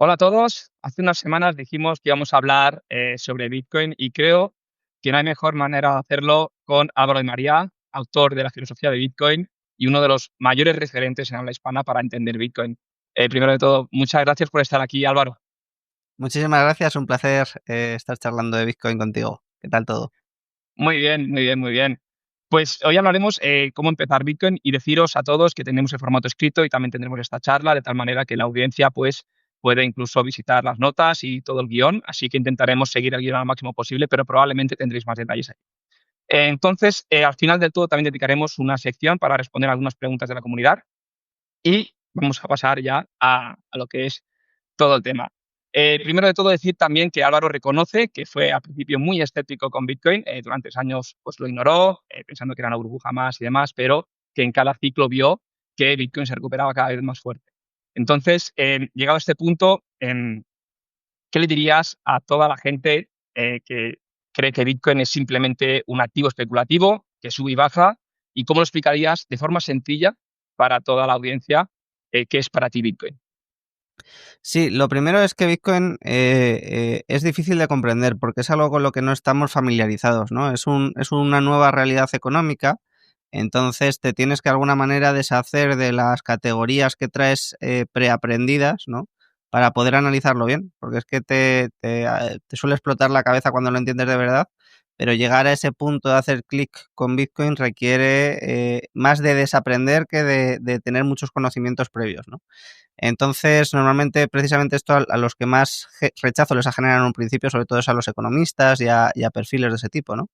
Hola a todos. Hace unas semanas dijimos que íbamos a hablar sobre Bitcoin y creo que no hay mejor manera de hacerlo con Álvaro de María, autor de la filosofía de Bitcoin y uno de los mayores referentes en habla hispana para entender Bitcoin. Primero de todo, muchas gracias por estar aquí, Álvaro. Muchísimas gracias, un placer estar charlando de Bitcoin contigo. ¿Qué tal todo? Muy bien, muy bien, muy bien. Pues hoy hablaremos cómo empezar Bitcoin y deciros a todos que tenemos el formato escrito y también tendremos esta charla de tal manera que la audiencia pues puede incluso visitar las notas y todo el guión, así que intentaremos seguir el guión al máximo posible, pero probablemente tendréis más detalles ahí. Entonces, al final del todo también dedicaremos una sección para responder algunas preguntas de la comunidad y vamos a pasar ya a lo que es todo el tema. Primero de todo, decir también que Álvaro reconoce que fue al principio muy escéptico con Bitcoin, durante años pues lo ignoró, pensando que era una burbuja más y demás, pero que en cada ciclo vio que Bitcoin se recuperaba cada vez más fuerte. Entonces, llegado a este punto, ¿qué le dirías a toda la gente que cree que Bitcoin es simplemente un activo especulativo que sube y baja? ¿Y cómo lo explicarías de forma sencilla para toda la audiencia qué es para ti Bitcoin? Sí, lo primero es que Bitcoin es difícil de comprender porque es algo con lo que no estamos familiarizados, ¿no? Es una nueva realidad económica, entonces te tienes que de alguna manera deshacer de las categorías que traes preaprendidas, ¿no? Para poder analizarlo bien, porque es que te suele explotar la cabeza cuando lo entiendes de verdad, pero llegar a ese punto de hacer clic con Bitcoin requiere más de desaprender que de tener muchos conocimientos previos, ¿no? Entonces, normalmente, precisamente esto a los que más rechazo les ha generado en un principio, sobre todo es a los economistas y a perfiles de ese tipo, ¿no?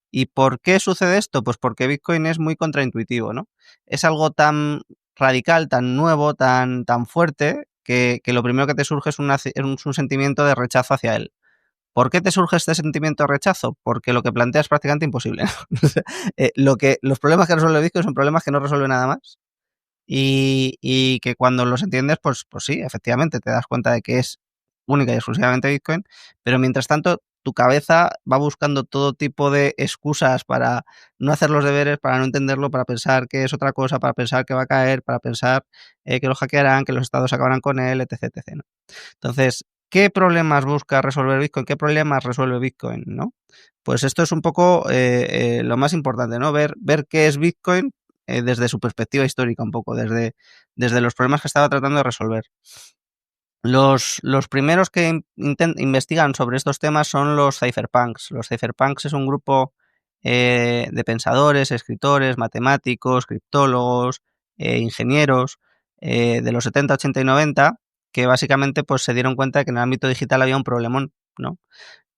¿Y por qué sucede esto? Pues porque Bitcoin es muy contraintuitivo, ¿no? Es algo tan radical, tan nuevo, tan fuerte, que lo primero que te surge es un sentimiento de rechazo hacia él. ¿Por qué te surge este sentimiento de rechazo? Porque lo que plantea es prácticamente imposible, ¿no? Los problemas que resuelve Bitcoin son problemas que no resuelve nada más y que cuando los entiendes, pues sí, efectivamente, te das cuenta de que es única y exclusivamente Bitcoin, pero mientras tanto tu cabeza va buscando todo tipo de excusas para no hacer los deberes, para no entenderlo, para pensar que es otra cosa, para pensar que va a caer, para pensar que lo hackearán, que los estados acabarán con él, etc, etc, ¿no? Entonces, ¿qué problemas busca resolver Bitcoin? ¿Qué problemas resuelve Bitcoin, no? Pues esto es un poco lo más importante, ¿no? Ver qué es Bitcoin desde su perspectiva histórica, un poco, desde los problemas que estaba tratando de resolver. Los primeros que investigan sobre estos temas son los cypherpunks. Los cypherpunks es un grupo de pensadores, escritores, matemáticos, criptólogos, ingenieros de los 70, 80 y 90 que básicamente pues, se dieron cuenta de que en el ámbito digital había un problemón, ¿no?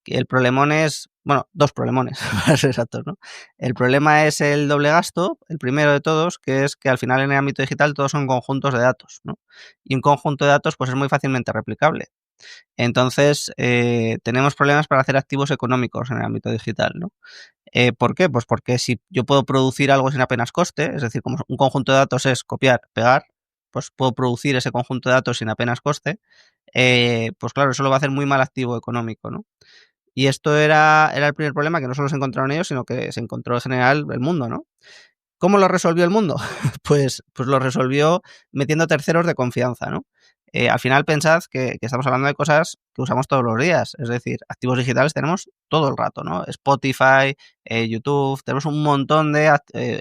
El problemón es, bueno, dos problemones, para ser exactos, ¿no? El problema es el doble gasto, el primero de todos, que es que al final en el ámbito digital todos son conjuntos de datos, ¿no? Y un conjunto de datos pues es muy fácilmente replicable. Entonces, tenemos problemas para hacer activos económicos en el ámbito digital, ¿no? ¿Por qué? Pues porque si yo puedo producir algo sin apenas coste, es decir, como un conjunto de datos es copiar, pegar, pues puedo producir ese conjunto de datos sin apenas coste, pues claro, eso lo va a hacer muy mal activo económico, ¿no? Y esto era el primer problema que no solo se encontraron ellos, sino que se encontró en general el mundo, ¿no? ¿Cómo lo resolvió el mundo? Pues lo resolvió metiendo terceros de confianza, ¿no? Al final pensad que estamos hablando de cosas que usamos todos los días, es decir, activos digitales tenemos todo el rato, ¿no? Spotify, YouTube, tenemos un montón de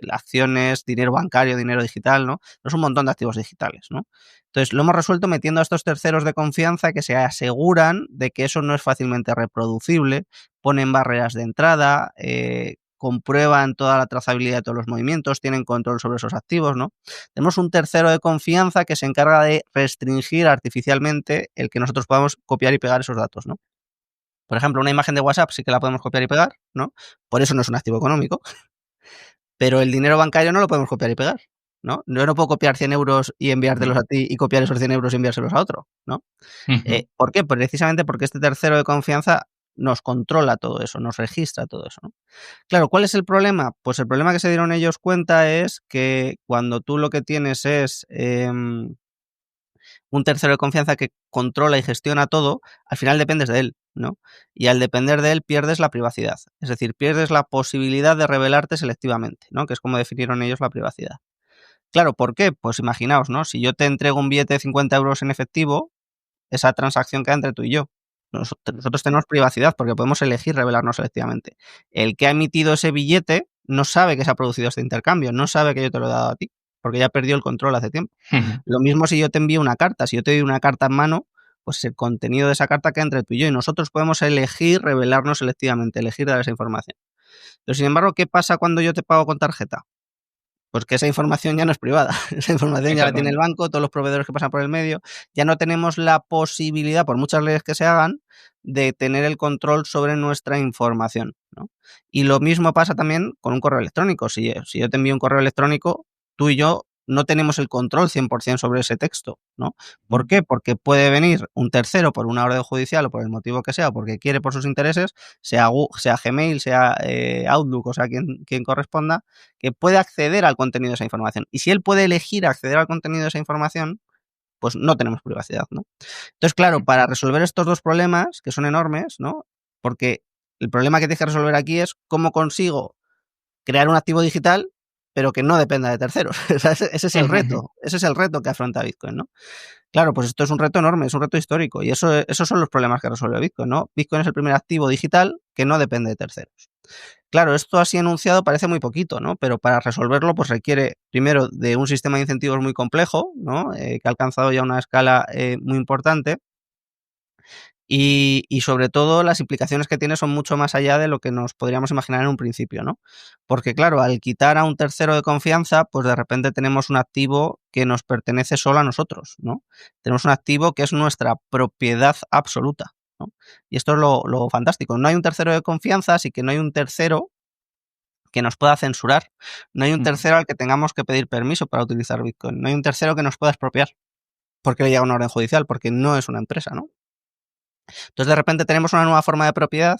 acciones, dinero bancario, dinero digital, ¿no? Tenemos un montón de activos digitales, ¿no? Entonces lo hemos resuelto metiendo a estos terceros de confianza que se aseguran de que eso no es fácilmente reproducible, ponen barreras de entrada, comprueban toda la trazabilidad de todos los movimientos, tienen control sobre esos activos, ¿no? Tenemos un tercero de confianza que se encarga de restringir artificialmente el que nosotros podamos copiar y pegar esos datos, ¿no? Por ejemplo, una imagen de WhatsApp sí que la podemos copiar y pegar, ¿no? Por eso no es un activo económico, pero el dinero bancario no lo podemos copiar y pegar, ¿no? Yo no puedo copiar 100 euros y enviártelos a ti y copiar esos 100 euros y enviárselos a otro, ¿no? Ujú. ¿Por qué? Pues precisamente porque este tercero de confianza nos controla todo eso, nos registra todo eso, ¿no? Claro, ¿cuál es el problema? Pues el problema que se dieron ellos cuenta es que cuando tú lo que tienes es un tercero de confianza que controla y gestiona todo, al final dependes de él, ¿no? Y al depender de él pierdes la privacidad, es decir, pierdes la posibilidad de revelarte selectivamente, ¿no? Que es como definieron ellos la privacidad. Claro, ¿por qué? Pues imaginaos, ¿no? Si yo te entrego un billete de 50 euros en efectivo, esa transacción queda entre tú y yo. Nosotros tenemos privacidad porque podemos elegir revelarnos selectivamente. El que ha emitido ese billete no sabe que se ha producido este intercambio, no sabe que yo te lo he dado a ti, porque ya perdió el control hace tiempo. Lo mismo si yo te envío una carta, si yo te doy una carta en mano, pues el contenido de esa carta queda entre tú y yo y nosotros podemos elegir revelarnos selectivamente, elegir dar esa información. Pero sin embargo, ¿qué pasa cuando yo te pago con tarjeta? Pues que esa información ya no es privada, esa información ya la tiene el Exactamente. banco, todos los proveedores que pasan por el medio, ya no tenemos la posibilidad, por muchas leyes que se hagan, de tener el control sobre nuestra información, ¿no? Y lo mismo pasa también con un correo electrónico. Si yo te envío un correo electrónico, tú y yo no tenemos el control 100% sobre ese texto, ¿no? ¿Por qué? Porque puede venir un tercero por una orden judicial o por el motivo que sea, o porque quiere por sus intereses, sea Gmail, sea Outlook, o sea, quien corresponda, que puede acceder al contenido de esa información. Y si él puede elegir acceder al contenido de esa información, pues no tenemos privacidad, ¿no? Entonces, claro, para resolver estos dos problemas, que son enormes, ¿no? Porque el problema que tienes que resolver aquí es cómo consigo crear un activo digital, pero que no dependa de terceros. O sea, ese es el reto que afronta Bitcoin, ¿no? Claro, pues esto es un reto enorme, es un reto histórico, y esos son los problemas que resuelve Bitcoin, ¿no? Bitcoin es el primer activo digital que no depende de terceros. Claro, esto así enunciado parece muy poquito, ¿no? Pero para resolverlo, pues requiere primero de un sistema de incentivos muy complejo, ¿no? Que ha alcanzado ya una escala muy importante. Y sobre todo las implicaciones que tiene son mucho más allá de lo que nos podríamos imaginar en un principio, ¿no? Porque claro, al quitar a un tercero de confianza, pues de repente tenemos un activo que nos pertenece solo a nosotros, ¿no? Tenemos un activo que es nuestra propiedad absoluta, ¿no? Y esto es lo fantástico. No hay un tercero de confianza, así que no hay un tercero que nos pueda censurar. No hay un tercero al que tengamos que pedir permiso para utilizar Bitcoin. No hay un tercero que nos pueda expropiar porque le llega una orden judicial, porque no es una empresa, ¿no? Entonces, de repente tenemos una nueva forma de propiedad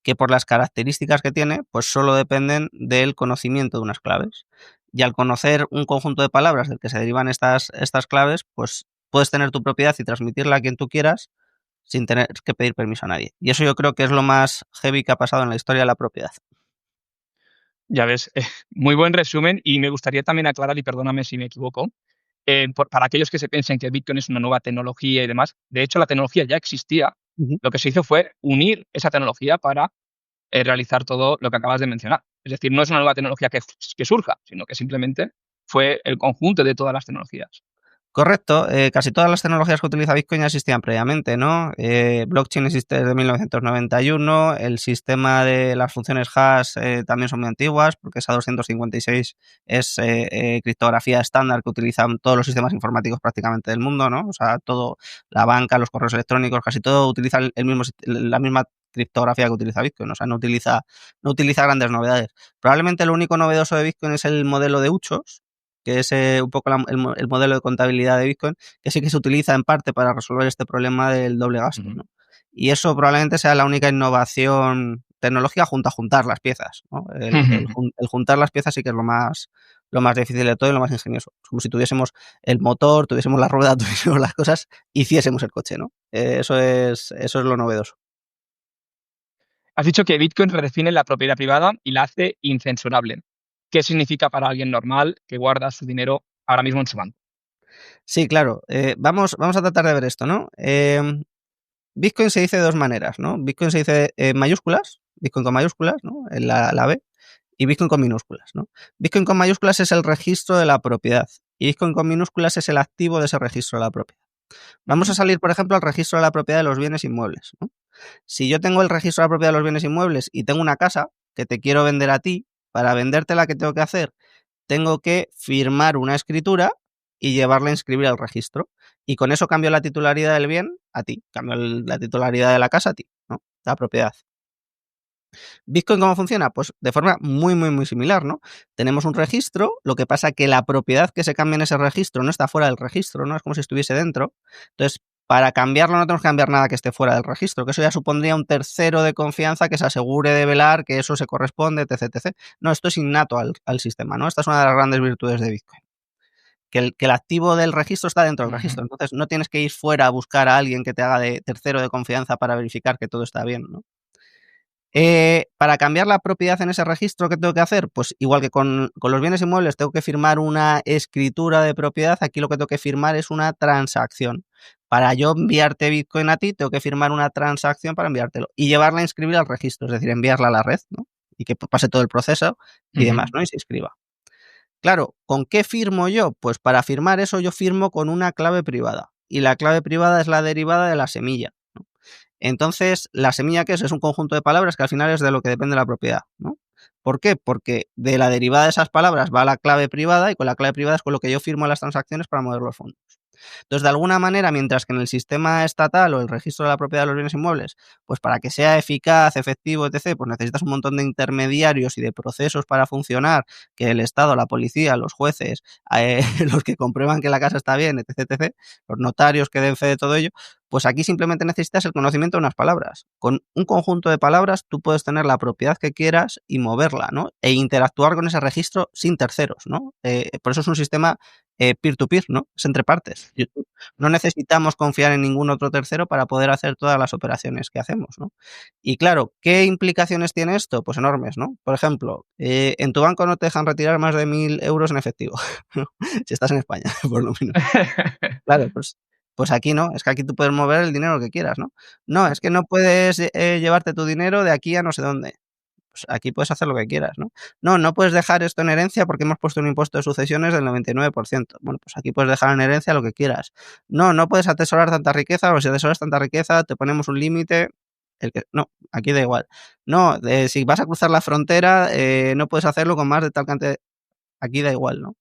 que por las características que tiene, pues solo dependen del conocimiento de unas claves. Y al conocer un conjunto de palabras del que se derivan estas claves, pues puedes tener tu propiedad y transmitirla a quien tú quieras sin tener que pedir permiso a nadie. Y eso yo creo que es lo más heavy que ha pasado en la historia de la propiedad. Ya ves, muy buen resumen y me gustaría también aclarar, y perdóname si me equivoco, para aquellos que se piensen que Bitcoin es una nueva tecnología y demás, de hecho la tecnología ya existía. Ujú. Lo que se hizo fue unir esa tecnología para realizar todo lo que acabas de mencionar. Es decir, no es una nueva tecnología que surja, sino que simplemente fue el conjunto de todas las tecnologías. Correcto, casi todas las tecnologías que utiliza Bitcoin ya existían previamente, ¿no? Blockchain existe desde 1991, el sistema de las funciones hash también son muy antiguas, porque esa 256 es criptografía estándar que utilizan todos los sistemas informáticos prácticamente del mundo, ¿no? O sea, todo, la banca, los correos electrónicos, casi todo utiliza la misma criptografía que utiliza Bitcoin, o sea, no utiliza grandes novedades. Probablemente lo único novedoso de Bitcoin es el modelo de Huchos, que es un poco el modelo de contabilidad de Bitcoin, que sí que se utiliza en parte para resolver este problema del doble gasto, Ujú. ¿no? Y eso probablemente sea la única innovación tecnológica junto a juntar las piezas, ¿no? El juntar las piezas sí que es lo más difícil de todo y lo más ingenioso. Es como si tuviésemos el motor, tuviésemos la rueda, tuviésemos las cosas, hiciésemos el coche, ¿no? Eso es lo novedoso. Has dicho que Bitcoin redefine la propiedad privada y la hace incensurable. ¿Qué significa para alguien normal que guarda su dinero ahora mismo en su banco? Sí, claro. Vamos a tratar de ver esto, ¿no? Bitcoin se dice de dos maneras, ¿no? Bitcoin se dice en mayúsculas, Bitcoin con mayúsculas, ¿no? En la B, y Bitcoin con minúsculas, ¿no? Bitcoin con mayúsculas es el registro de la propiedad y Bitcoin con minúsculas es el activo de ese registro de la propiedad. Vamos a Ujú. salir, por ejemplo, al registro de la propiedad de los bienes inmuebles, ¿no? Si yo tengo el registro de la propiedad de los bienes inmuebles y tengo una casa que te quiero vender a ti, para vendértela, ¿qué tengo que hacer? Tengo que firmar una escritura y llevarla a inscribir al registro. Y con eso cambio la titularidad del bien a ti, cambio la titularidad de la casa a ti, ¿no? La propiedad. ¿Bitcoin cómo funciona? Pues de forma muy, muy, muy similar, ¿no? Tenemos un registro, lo que pasa que la propiedad que se cambia en ese registro no está fuera del registro, ¿no? Es como si estuviese dentro. Entonces, para cambiarlo no tenemos que cambiar nada que esté fuera del registro, que eso ya supondría un tercero de confianza que se asegure de velar que eso se corresponde, etc, etc. No, esto es innato al sistema, ¿no? Esta es una de las grandes virtudes de Bitcoin. Que el activo del registro está dentro del Ujú. registro. Entonces, no tienes que ir fuera a buscar a alguien que te haga de tercero de confianza para verificar que todo está bien, ¿no? Para cambiar la propiedad en ese registro, ¿qué tengo que hacer? Pues igual que con los bienes inmuebles tengo que firmar una escritura de propiedad, aquí lo que tengo que firmar es una transacción para yo enviarte Bitcoin a ti, tengo que firmar una transacción para enviártelo y llevarla a inscribir al registro, es decir, enviarla a la red, ¿no? Y que pase todo el proceso y demás, ¿no? Y se inscriba. Claro, ¿con qué firmo yo? Pues para firmar eso yo firmo con una clave privada. Y la clave privada es la derivada de la semilla, ¿no? Entonces, ¿la semilla qué es? Es un conjunto de palabras que al final es de lo que depende la propiedad, ¿no? ¿Por qué? Porque de la derivada de esas palabras va la clave privada y con la clave privada es con lo que yo firmo las transacciones para mover los fondos. Entonces, de alguna manera, mientras que en el sistema estatal o el registro de la propiedad de los bienes inmuebles, pues para que sea eficaz, efectivo, etc., pues necesitas un montón de intermediarios y de procesos para funcionar, que el Estado, la policía, los jueces, los que comprueban que la casa está bien, etc., etc., los notarios que den fe de todo ello, pues aquí simplemente necesitas el conocimiento de unas palabras. Con un conjunto de palabras tú puedes tener la propiedad que quieras y moverla, ¿no? E interactuar con ese registro sin terceros, ¿no? Por eso es un sistema peer-to-peer, ¿no? Es entre partes. No necesitamos confiar en ningún otro tercero para poder hacer todas las operaciones que hacemos, ¿no? Y claro, ¿qué implicaciones tiene esto? Pues enormes, ¿no? Por ejemplo, en tu banco no te dejan retirar más de 1.000 euros en efectivo, ¿no? Si estás en España, por lo menos. Claro, pues aquí no, es que aquí tú puedes mover el dinero que quieras, ¿no? No, es que no puedes llevarte tu dinero de aquí a no sé dónde. Pues aquí puedes hacer lo que quieras, ¿no? No, no puedes dejar esto en herencia porque hemos puesto un impuesto de sucesiones del 99%. Bueno, pues aquí puedes dejar en herencia lo que quieras. No, no puedes atesorar tanta riqueza o si atesoras tanta riqueza te ponemos un límite. No, aquí da igual. No, si vas a cruzar la frontera no puedes hacerlo con más de tal cantidad. Aquí da igual, ¿no?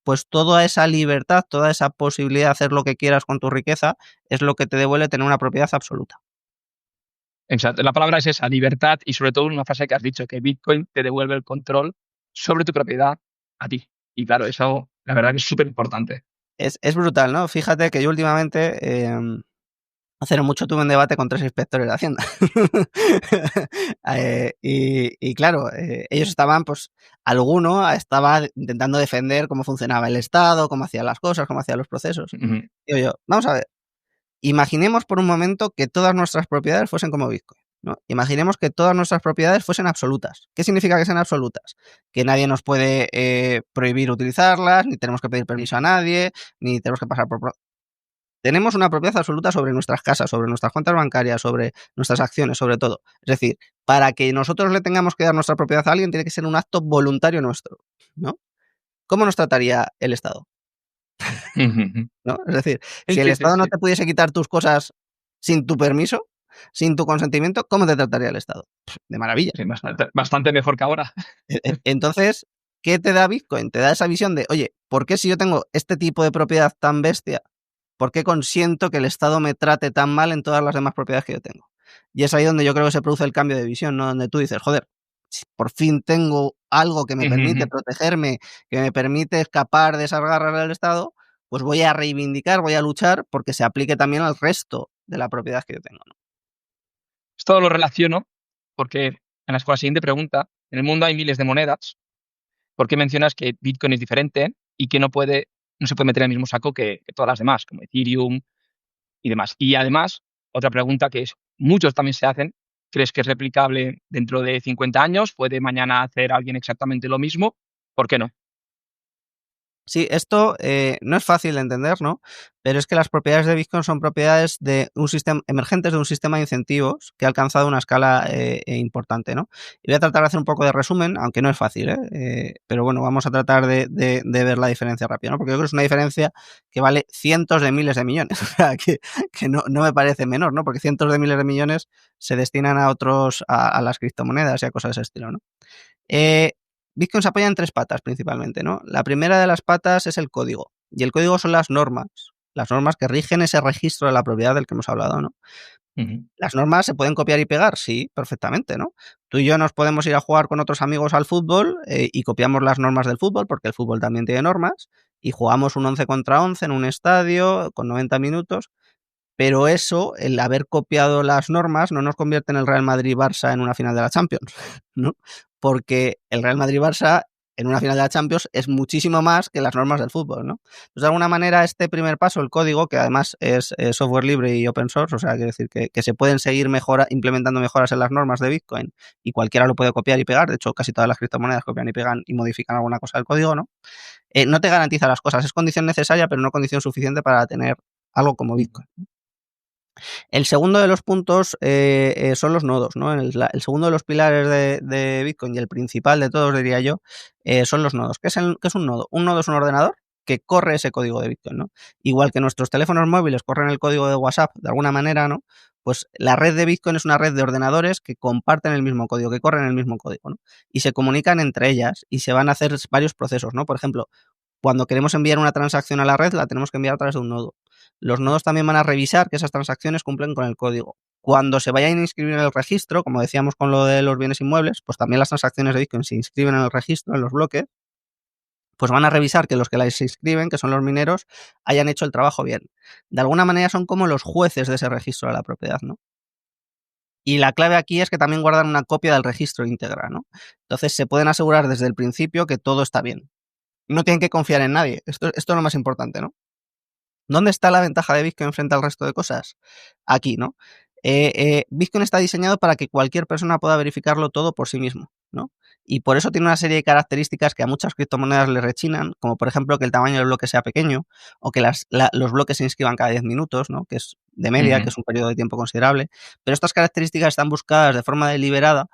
Pues toda esa libertad, toda esa posibilidad de hacer lo que quieras con tu riqueza es lo que te devuelve tener una propiedad absoluta. Exacto. La palabra es esa, libertad, y sobre todo una frase que has dicho, que Bitcoin te devuelve el control sobre tu propiedad a ti. Y claro, eso la verdad que es súper importante. Es brutal, ¿no? Fíjate que yo últimamente, hace no mucho tuve un debate con 3 inspectores de Hacienda. Y claro, ellos estaban, pues, alguno estaba intentando defender cómo funcionaba el Estado, cómo hacía las cosas, cómo hacía los procesos. Ujú. Digo yo, vamos a ver, imaginemos por un momento que todas nuestras propiedades fuesen como Bitcoin, ¿no? Imaginemos que todas nuestras propiedades fuesen absolutas. ¿Qué significa que sean absolutas? Que nadie nos puede prohibir utilizarlas, ni tenemos que pedir permiso a nadie, ni tenemos que pasar por... Tenemos una propiedad absoluta sobre nuestras casas, sobre nuestras cuentas bancarias, sobre nuestras acciones, sobre todo. Es decir, para que nosotros le tengamos que dar nuestra propiedad a alguien, tiene que ser un acto voluntario nuestro, ¿no? ¿Cómo nos trataría el Estado? ¿No? Es decir, Sí, si el sí, sí, Estado no sí. te pudiese quitar tus cosas sin tu permiso, sin tu consentimiento, ¿cómo te trataría el Estado? De maravilla, Sí, ¿no? bastante mejor que ahora. Entonces, ¿qué te da Bitcoin? Te da esa visión de, oye, ¿por qué si yo tengo este tipo de propiedad tan bestia, por qué consiento que el Estado me trate tan mal en todas las demás propiedades que yo tengo? Y es ahí donde yo creo que se produce el cambio de visión, ¿no? Donde tú dices, joder, si por fin tengo algo que me permite Ujú. protegerme, que me permite escapar de esas garras del Estado, pues voy a reivindicar, voy a luchar porque se aplique también al resto de la propiedad que yo tengo, ¿no? Esto lo relaciono porque en la siguiente pregunta, en el mundo hay miles de monedas. ¿Por qué mencionas que Bitcoin es diferente y que no se puede meter en el mismo saco que todas las demás, como Ethereum y demás? Y además, otra pregunta que es, muchos también se hacen, ¿crees que es replicable dentro de 50 años? ¿Puede mañana hacer alguien exactamente lo mismo? ¿Por qué no? Sí, esto no es fácil de entender, ¿no? Pero es que las propiedades de Bitcoin son propiedades de un sistema emergentes de un sistema de incentivos que ha alcanzado una escala importante, ¿no? Y voy a tratar de hacer un poco de resumen, aunque no es fácil, ¿eh? Pero bueno, vamos a tratar de ver la diferencia rápida, ¿no? Porque yo creo que es una diferencia que vale cientos de miles de millones, o sea, que no me parece menor, ¿no? Porque cientos de miles de millones se destinan a otros, a las criptomonedas y a cosas de ese estilo, ¿no? Eh, Bitcoin se apoya en 3 patas principalmente, ¿no? La primera de las patas es el código, y el código son las normas que rigen ese registro de la propiedad del que hemos hablado, ¿no? Ujú. ¿Las normas se pueden copiar y pegar? Sí, perfectamente, ¿no? Tú y yo nos podemos ir a jugar con otros amigos al fútbol y copiamos las normas del fútbol, porque el fútbol también tiene normas, y jugamos un 11 contra 11 en un estadio con 90 minutos, pero eso, el haber copiado las normas, no nos convierte en el Real Madrid-Barça en una final de la Champions, ¿no? Porque el Real Madrid-Barça en una final de la Champions es muchísimo más que las normas del fútbol, ¿no? Entonces, de alguna manera, este primer paso, el código, que además es software libre y open source, o sea, quiere decir que se pueden seguir implementando mejoras en las normas de Bitcoin y cualquiera lo puede copiar y pegar. De hecho, casi todas las criptomonedas copian y pegan y modifican alguna cosa del código, ¿no? No te garantiza las cosas, es condición necesaria, pero no condición suficiente para tener algo como Bitcoin. El segundo de los puntos son los nodos, ¿no? El segundo de los pilares de Bitcoin y el principal de todos, diría yo, son los nodos. ¿Qué es un nodo? Un nodo es un ordenador que corre ese código de Bitcoin, ¿no? Igual que nuestros teléfonos móviles corren el código de WhatsApp de alguna manera, ¿no? Pues la red de Bitcoin es una red de ordenadores que comparten el mismo código, que corren el mismo código, ¿no? Y se comunican entre ellas y se van a hacer varios procesos, ¿no? Por ejemplo, cuando queremos enviar una transacción a la red, la tenemos que enviar a través de un nodo. Los nodos también van a revisar que esas transacciones cumplen con el código. Cuando se vayan a inscribir en el registro, como decíamos con lo de los bienes inmuebles, pues también las transacciones de Bitcoin se inscriben en el registro, en los bloques, pues van a revisar que los que las inscriben, que son los mineros, hayan hecho el trabajo bien. De alguna manera son como los jueces de ese registro de la propiedad, ¿no? Y la clave aquí es que también guardan una copia del registro íntegra, ¿no? Entonces se pueden asegurar desde el principio que todo está bien. No tienen que confiar en nadie. Esto es lo más importante, ¿no? ¿Dónde está la ventaja de Bitcoin frente al resto de cosas? Aquí, ¿no? Bitcoin está diseñado para que cualquier persona pueda verificarlo todo por sí mismo, ¿no? Y por eso tiene una serie de características que a muchas criptomonedas le rechinan, como por ejemplo que el tamaño del bloque sea pequeño o que los bloques se inscriban cada 10 minutos, ¿no? Que es de media, que Ujú. es un periodo de tiempo considerable. Pero estas características están buscadas de forma deliberada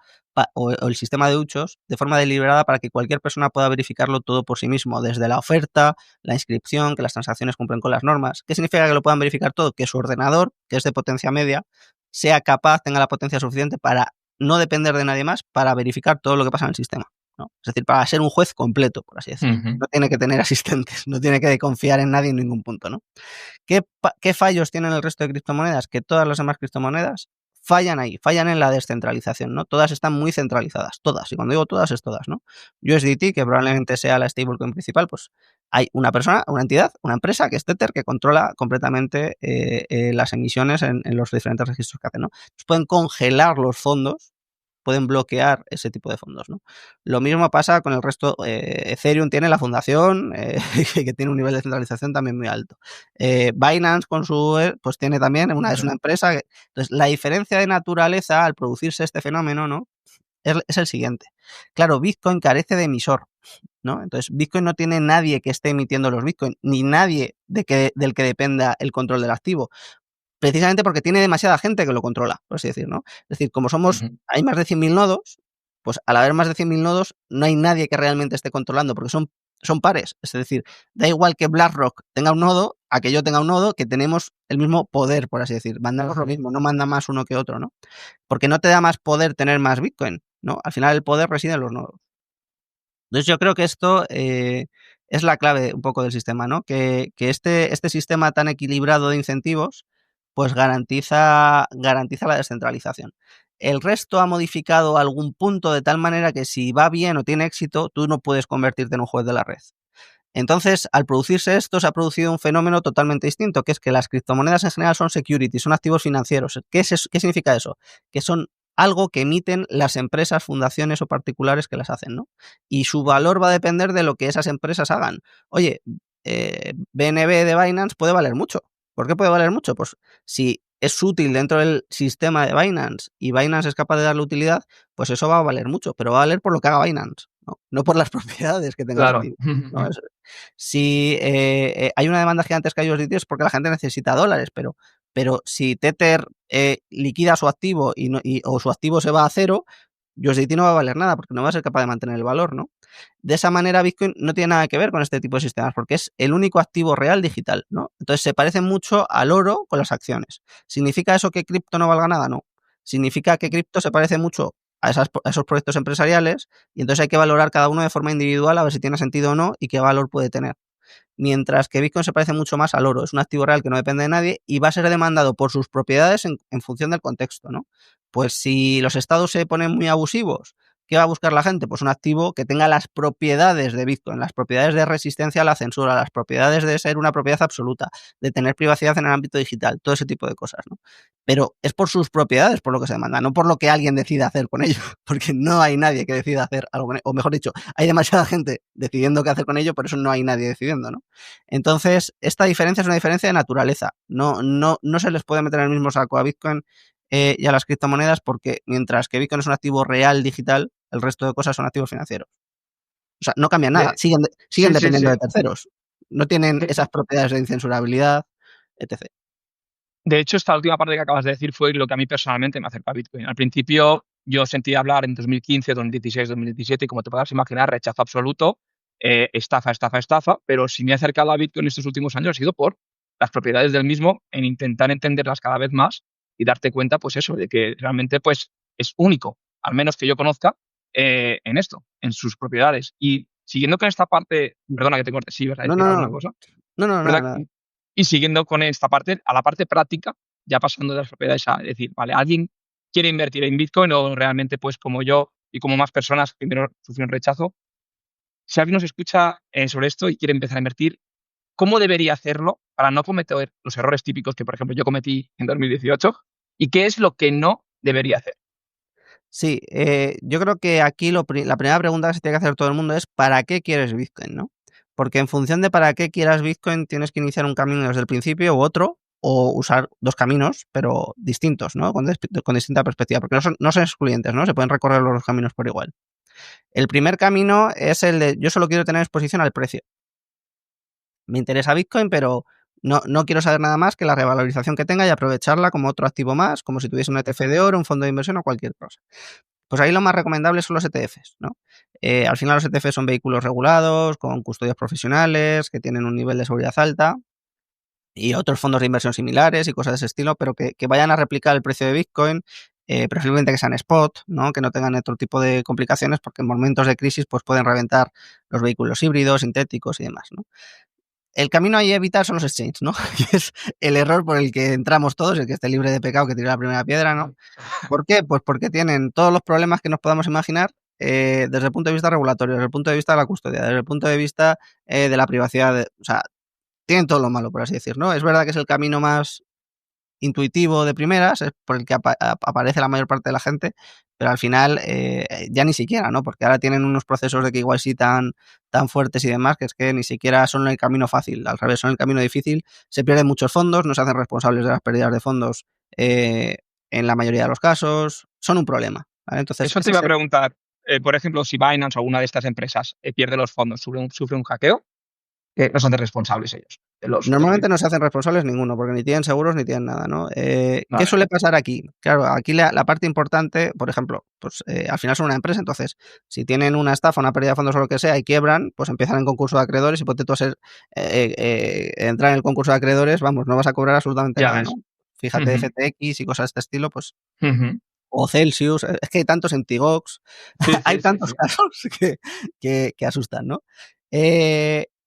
o el sistema de Uchos de forma deliberada para que cualquier persona pueda verificarlo todo por sí mismo, desde la oferta, la inscripción, que las transacciones cumplen con las normas. ¿Qué significa que lo puedan verificar todo? Que su ordenador, que es de potencia media, sea capaz, tenga la potencia suficiente para no depender de nadie más, para verificar todo lo que pasa en el sistema, ¿no? Es decir, para ser un juez completo, por así decirlo. Ujú. No tiene que tener asistentes, no tiene que confiar en nadie en ningún punto, ¿no? ¿Qué fallos tienen el resto de criptomonedas? Que todas las demás criptomonedas fallan ahí, fallan en la descentralización, ¿no? Todas están muy centralizadas, todas. Y cuando digo todas, es todas, ¿no? USDT, que probablemente sea la stablecoin principal, pues hay una persona, una entidad, una empresa que es Tether, que controla completamente las emisiones en los diferentes registros que hacen, ¿no? Pues pueden congelar los fondos, pueden bloquear ese tipo de fondos, ¿no? Lo mismo pasa con el resto. Ethereum tiene la fundación, que tiene un nivel de centralización también muy alto. Binance con su, pues tiene también, es una empresa. Entonces, la diferencia de naturaleza al producirse este fenómeno, ¿no? Es el siguiente. Claro, Bitcoin carece de emisor, ¿no? Entonces, Bitcoin no tiene nadie que esté emitiendo los Bitcoin, ni nadie del que dependa el control del activo, precisamente porque tiene demasiada gente que lo controla, por así decir, ¿no? Es decir, como Ujú. hay más de 100.000 nodos, pues al haber más de 100.000 nodos, no hay nadie que realmente esté controlando, porque son pares. Es decir, da igual que BlackRock tenga un nodo, a que yo tenga un nodo, que tenemos el mismo poder, por así decir. Mandamos lo mismo, no manda más uno que otro, ¿no? Porque no te da más poder tener más Bitcoin, ¿no? Al final el poder reside en los nodos. Entonces yo creo que esto es la clave un poco del sistema, ¿no? Que este sistema tan equilibrado de incentivos pues garantiza la descentralización. El resto ha modificado algún punto de tal manera que si va bien o tiene éxito, tú no puedes convertirte en un juez de la red. Entonces, al producirse esto, se ha producido un fenómeno totalmente distinto, que es que las criptomonedas en general son securities, son activos financieros. ¿Qué significa eso? Que son algo que emiten las empresas, fundaciones o particulares que las hacen, ¿no? Y su valor va a depender de lo que esas empresas hagan. Oye, BNB de Binance puede valer mucho. ¿Por qué puede valer mucho? Pues si es útil dentro del sistema de Binance y Binance es capaz de darle utilidad, pues eso va a valer mucho, pero va a valer por lo que haga Binance, no por las propiedades que tenga ese Claro. activo, ¿no? Si hay una demanda gigantesca de USDT es porque la gente necesita dólares, pero si Tether liquida su activo o su activo se va a cero, USDT no va a valer nada porque no va a ser capaz de mantener el valor, ¿no? De esa manera, Bitcoin no tiene nada que ver con este tipo de sistemas porque es el único activo real digital, ¿no? Entonces se parece mucho al oro con las acciones. ¿Significa eso que cripto no valga nada? No. Significa que cripto se parece mucho a esos proyectos empresariales y entonces hay que valorar cada uno de forma individual a ver si tiene sentido o no y qué valor puede tener. Mientras que Bitcoin se parece mucho más al oro, es un activo real que no depende de nadie y va a ser demandado por sus propiedades en función del contexto, ¿no? Pues si los estados se ponen muy abusivos, ¿qué va a buscar la gente? Pues un activo que tenga las propiedades de Bitcoin, las propiedades de resistencia a la censura, las propiedades de ser una propiedad absoluta, de tener privacidad en el ámbito digital, todo ese tipo de cosas, ¿no? Pero es por sus propiedades por lo que se demanda, no por lo que alguien decida hacer con ello, porque no hay nadie que decida hacer algo con ello, o mejor dicho, hay demasiada gente decidiendo qué hacer con ello, por eso no hay nadie decidiendo, ¿no? Entonces, esta diferencia es una diferencia de naturaleza. No se les puede meter en el mismo saco a Bitcoin y a las criptomonedas porque mientras que Bitcoin es un activo real digital, el resto de cosas son activos financieros. O sea, no cambian nada, De siguen sí, sí, dependiendo sí. de terceros. No tienen De esas propiedades de incensurabilidad, etc. De hecho, esta última parte que acabas de decir fue lo que a mí personalmente me acercó a Bitcoin. Al principio yo sentí hablar en 2015, 2016, 2017 y como te podrás imaginar, rechazo absoluto, estafa, estafa, estafa, pero si me he acercado a Bitcoin estos últimos años ha sido por las propiedades del mismo, en intentar entenderlas cada vez más y darte cuenta, pues eso, de que realmente pues es único, al menos que yo conozca, en esto, en sus propiedades. Y siguiendo con esta parte, perdona que te corte, sí, vas a No, decir no, alguna no, cosa. no, no, nada, ¿Verdad? nada. Y siguiendo con esta parte, a la parte práctica, ya pasando de las propiedades a decir, vale, ¿alguien quiere invertir en Bitcoin o realmente, pues como yo y como más personas, primero sufrieron rechazo? Si alguien nos escucha sobre esto y quiere empezar a invertir, ¿cómo debería hacerlo para no cometer los errores típicos que, por ejemplo, yo cometí en 2018? ¿Y qué es lo que no debería hacer? Sí, yo creo que aquí la primera pregunta que se tiene que hacer todo el mundo es ¿para qué quieres Bitcoin, no? Porque en función de para qué quieras Bitcoin, tienes que iniciar un camino desde el principio u otro, o usar 2 caminos, pero distintos, ¿no? Con distinta perspectiva, porque no son excluyentes, ¿no? Se pueden recorrer los 2 caminos por igual. El primer camino es el de yo solo quiero tener exposición al precio. Me interesa Bitcoin, pero no quiero saber nada más que la revalorización que tenga y aprovecharla como otro activo más, como si tuviese un ETF de oro, un fondo de inversión o cualquier cosa. Pues ahí lo más recomendable son los ETFs, ¿no? Al final los ETFs son vehículos regulados, con custodias profesionales, que tienen un nivel de seguridad alta, y otros fondos de inversión similares y cosas de ese estilo, pero que vayan a replicar el precio de Bitcoin, preferiblemente que sean spot, ¿no? Que no tengan otro tipo de complicaciones, porque en momentos de crisis pues pueden reventar los vehículos híbridos, sintéticos y demás, ¿no? El camino ahí a evitar son los exchanges, ¿no? Que es el error por el que entramos todos, el que esté libre de pecado que tire la primera piedra, ¿no? ¿Por qué? Pues porque tienen todos los problemas que nos podamos imaginar desde el punto de vista regulatorio, desde el punto de vista de la custodia, desde el punto de vista de la privacidad. O sea, tienen todo lo malo, por así decir, ¿no? Es verdad que es el camino más intuitivo de primeras, es por el que aparece la mayor parte de la gente, pero al final ya ni siquiera, ¿no? Porque ahora tienen unos procesos de KYC tan fuertes y demás que es que ni siquiera son el camino fácil, al revés, son el camino difícil, se pierden muchos fondos, no se hacen responsables de las pérdidas de fondos en la mayoría de los casos, son un problema, ¿vale? Entonces, Eso te ese iba es a preguntar, por ejemplo, si Binance o alguna de estas empresas pierde los fondos, sufre un hackeo, no son de responsables ellos. Normalmente no se hacen responsables ninguno, porque ni tienen seguros ni tienen nada, ¿no? ¿Qué Vale, suele pasar aquí? Claro, aquí la parte importante, por ejemplo, pues al final son una empresa, entonces, si tienen una estafa, una pérdida de fondos o lo que sea y quiebran, pues empiezan en concurso de acreedores y ponte tú a ser, entrar en el concurso de acreedores, vamos, no vas a cobrar absolutamente ya nada, ¿no? ves. Fíjate, Ujú, FTX y cosas de este estilo, pues, ujú. o Celsius, es que hay tantos en Tigox, Sí, hay sí, sí, tantos sí. casos que asustan, ¿no?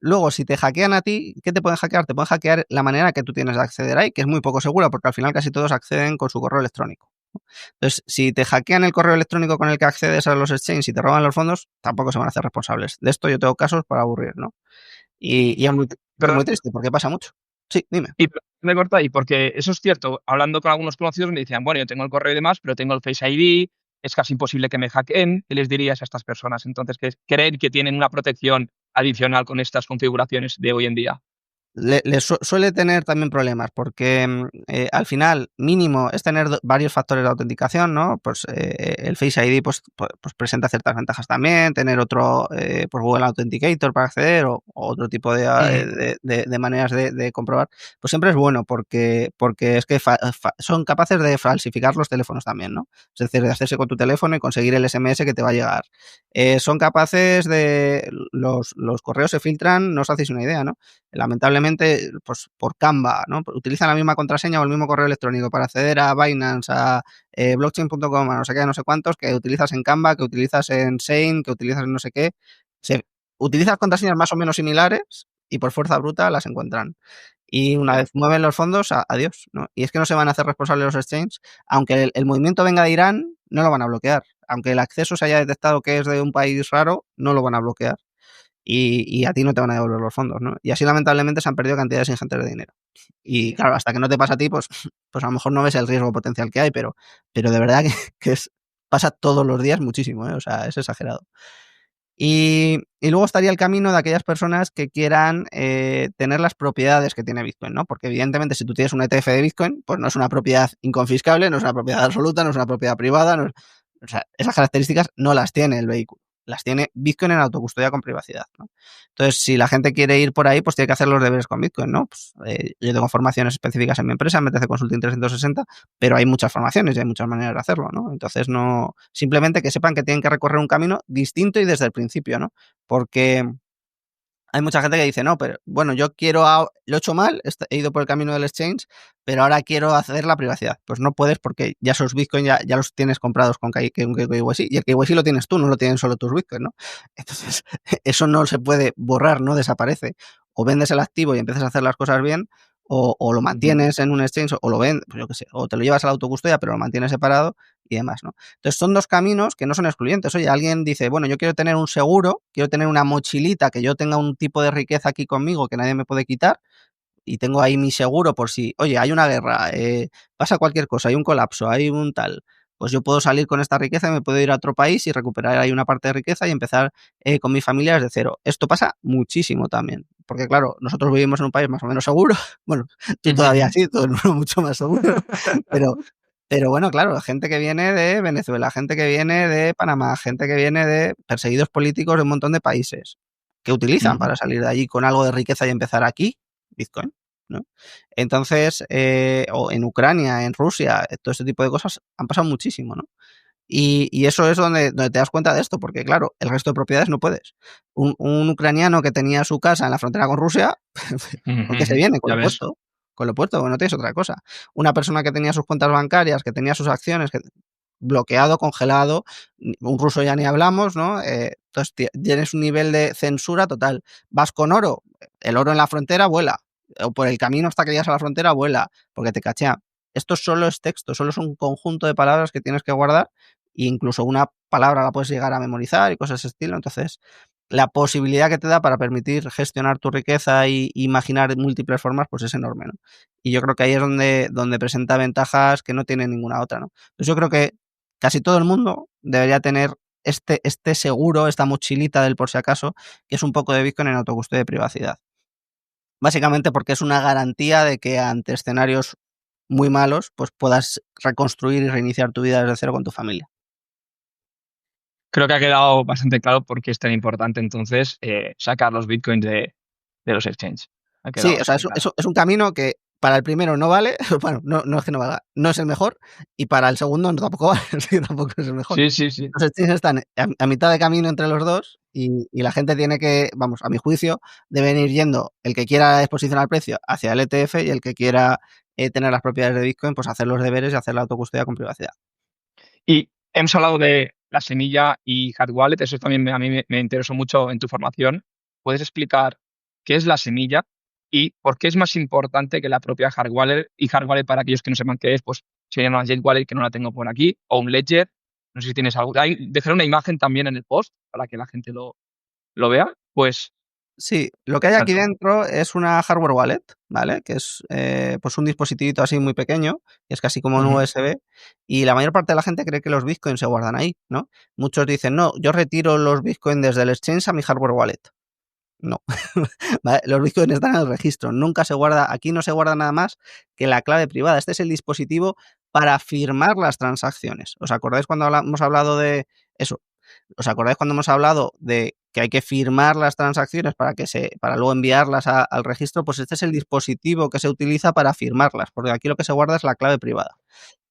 Luego, si te hackean a ti, ¿qué te pueden hackear? Te pueden hackear la manera que tú tienes de acceder ahí, que es muy poco segura, porque al final casi todos acceden con su correo electrónico. Entonces, si te hackean el correo electrónico con el que accedes a los exchanges y te roban los fondos, tampoco se van a hacer responsables. De esto yo tengo casos para aburrir, ¿no? Y es Perdón, muy triste, porque pasa mucho. Sí, dime. y me corta ahí, porque eso es cierto. Hablando con algunos conocidos me decían, bueno, yo tengo el correo y demás, pero tengo el Face ID, es casi imposible que me hackeen. ¿Qué les dirías a estas personas? Entonces, que creen que tienen una protección adicional con estas configuraciones de hoy en día. Suele tener también problemas porque al final mínimo es tener varios factores de autenticación, ¿no? Pues el Face ID pues presenta ciertas ventajas también, tener otro pues Google Authenticator para acceder o otro tipo Ujú. de maneras de comprobar, pues siempre es bueno porque es que son capaces de falsificar los teléfonos también, ¿no? Es decir, de hacerse con tu teléfono y conseguir el SMS que te va a llegar. Son capaces de los correos se filtran, no os hacéis una idea, ¿no? Lamentablemente, pues por Canva, ¿no? Utilizan la misma contraseña o el mismo correo electrónico para acceder a Binance, a blockchain.com, a no sé qué, no sé cuántos, que utilizas en Canva, que utilizas en Shane, que utilizas en no sé qué. Se, utilizas contraseñas más o menos similares y por fuerza bruta las encuentran. Y una vez mueven los fondos, adiós, ¿no? Y es que no se van a hacer responsables los exchanges, aunque el movimiento venga de Irán, no lo van a bloquear. Aunque el acceso se haya detectado que es de un país raro, no lo van a bloquear y a ti no te van a devolver los fondos, ¿no? Y así lamentablemente se han perdido cantidades ingentes de dinero. Y claro, hasta que no te pasa a ti, pues, pues a lo mejor no ves el riesgo potencial que hay, pero de verdad que pasa todos los días muchísimo, ¿eh? O sea, es exagerado. Y luego estaría el camino de aquellas personas que quieran tener las propiedades que tiene Bitcoin, ¿no? Porque evidentemente si tú tienes un ETF de Bitcoin, pues no es una propiedad inconfiscable, no es una propiedad absoluta, no es una propiedad privada, o sea, esas características no las tiene el vehículo. las tiene Bitcoin en autocustodia con privacidad, ¿no? Entonces, si la gente quiere ir por ahí, pues tiene que hacer los deberes con Bitcoin, ¿no? Pues, yo tengo formaciones específicas en mi empresa, en BTC Consulting 360, pero hay muchas formaciones y hay muchas maneras de hacerlo, ¿no? Entonces, no, simplemente que sepan que tienen que recorrer un camino distinto y desde el principio, ¿no? Porque hay mucha gente que dice, no, pero bueno, yo quiero, lo he hecho mal, he ido por el camino del exchange, pero ahora quiero hacer la privacidad. Pues no puedes porque ya esos Bitcoin ya los tienes comprados con KYC, y el KYC lo tienes tú, no lo tienen solo tus Bitcoin, ¿no? Entonces, eso no se puede borrar, no desaparece. O vendes el activo y empiezas a hacer las cosas bien, o lo mantienes en un exchange, o lo vendes, pues yo qué sé, o te lo llevas a la autocustodia, pero lo mantienes separado y demás, ¿no? Entonces son dos caminos que no son excluyentes. Oye, alguien dice, bueno, yo quiero tener un seguro, quiero tener una mochilita, que yo tenga un tipo de riqueza aquí conmigo que nadie me puede quitar, y tengo ahí mi seguro por si, oye, hay una guerra, pasa cualquier cosa, hay un colapso, hay un tal, pues yo puedo salir con esta riqueza y me puedo ir a otro país y recuperar ahí una parte de riqueza y empezar con mi familia desde cero. Esto pasa muchísimo también, porque claro, nosotros vivimos en un país más o menos seguro, bueno, tú todavía sí, todo el mundo mucho más seguro, pero bueno, claro, gente que viene de Venezuela, gente que viene de Panamá, gente que viene de perseguidos políticos de un montón de países que utilizan para salir de allí con algo de riqueza y empezar aquí, Bitcoin, ¿no? Entonces, o en Ucrania, en Rusia, todo este tipo de cosas han pasado muchísimo, ¿no? Y eso es donde te das cuenta de esto, porque claro, el resto de propiedades no puedes. Un ucraniano que tenía su casa en la frontera con Rusia, ¿con qué se viene? Con Ya lo ves. puesto. Con lo puesto, porque no tienes otra cosa. Una persona que tenía sus cuentas bancarias, que tenía sus acciones, que bloqueado, congelado, un ruso ya ni hablamos, ¿no? Entonces tienes un nivel de censura total. Vas con oro, el oro en la frontera vuela, o por el camino hasta que llegas a la frontera vuela, porque te cachea. Esto solo es texto, solo es un conjunto de palabras que tienes que guardar, e incluso una palabra la puedes llegar a memorizar y cosas de ese estilo. Entonces, la posibilidad que te da para permitir gestionar tu riqueza y imaginar múltiples formas, pues es enorme, ¿no? Y yo creo que ahí es donde presenta ventajas que no tiene ninguna otra, ¿no? Entonces yo creo que casi todo el mundo debería tener este seguro, esta mochilita del por si acaso, que es un poco de Bitcoin en autocustodia de privacidad. Básicamente porque es una garantía de que ante escenarios muy malos, pues puedas reconstruir y reiniciar tu vida desde cero con tu familia. Creo que ha quedado bastante claro por qué es tan importante entonces sacar los bitcoins de los exchanges. Ha quedado Sí, o sea, bastante claro. es un camino que para el primero no vale, bueno, no es que no valga, no es el mejor, y para el segundo no, tampoco vale, sí, tampoco es el mejor. Sí, sí, sí. Los exchanges están a mitad de camino entre los dos y la gente tiene que, vamos, a mi juicio, deben ir yendo el que quiera exposición al precio hacia el ETF y el que quiera tener las propiedades de Bitcoin, pues hacer los deberes y hacer la autocustodia con privacidad. Y hemos hablado de la semilla y hard wallet, eso también a mí me interesó mucho en tu formación. ¿Puedes explicar qué es la semilla y por qué es más importante que la propia hard wallet? Y hard wallet, para aquellos que no sepan qué es, pues sería una jet wallet que no la tengo por aquí, o un ledger. No sé si tienes algo. Dejaré una imagen también en el post para que la gente lo vea. Pues, Sí, lo que hay aquí exacto. dentro es una hardware wallet, ¿vale? Que es pues un dispositivito así muy pequeño, que es casi como un Ujú. USB, y la mayor parte de la gente cree que los bitcoins se guardan ahí, ¿no? Muchos dicen, no, yo retiro los bitcoins desde el exchange a mi hardware wallet. No, ¿vale? Los bitcoins están en el registro, nunca se guarda, aquí no se guarda nada más que la clave privada. Este es el dispositivo para firmar las transacciones. ¿Os acordáis cuando hemos hablado de eso? ¿Os acordáis cuando hemos hablado de que hay que firmar las transacciones para luego enviarlas al registro? Pues este es el dispositivo que se utiliza para firmarlas, porque aquí lo que se guarda es la clave privada.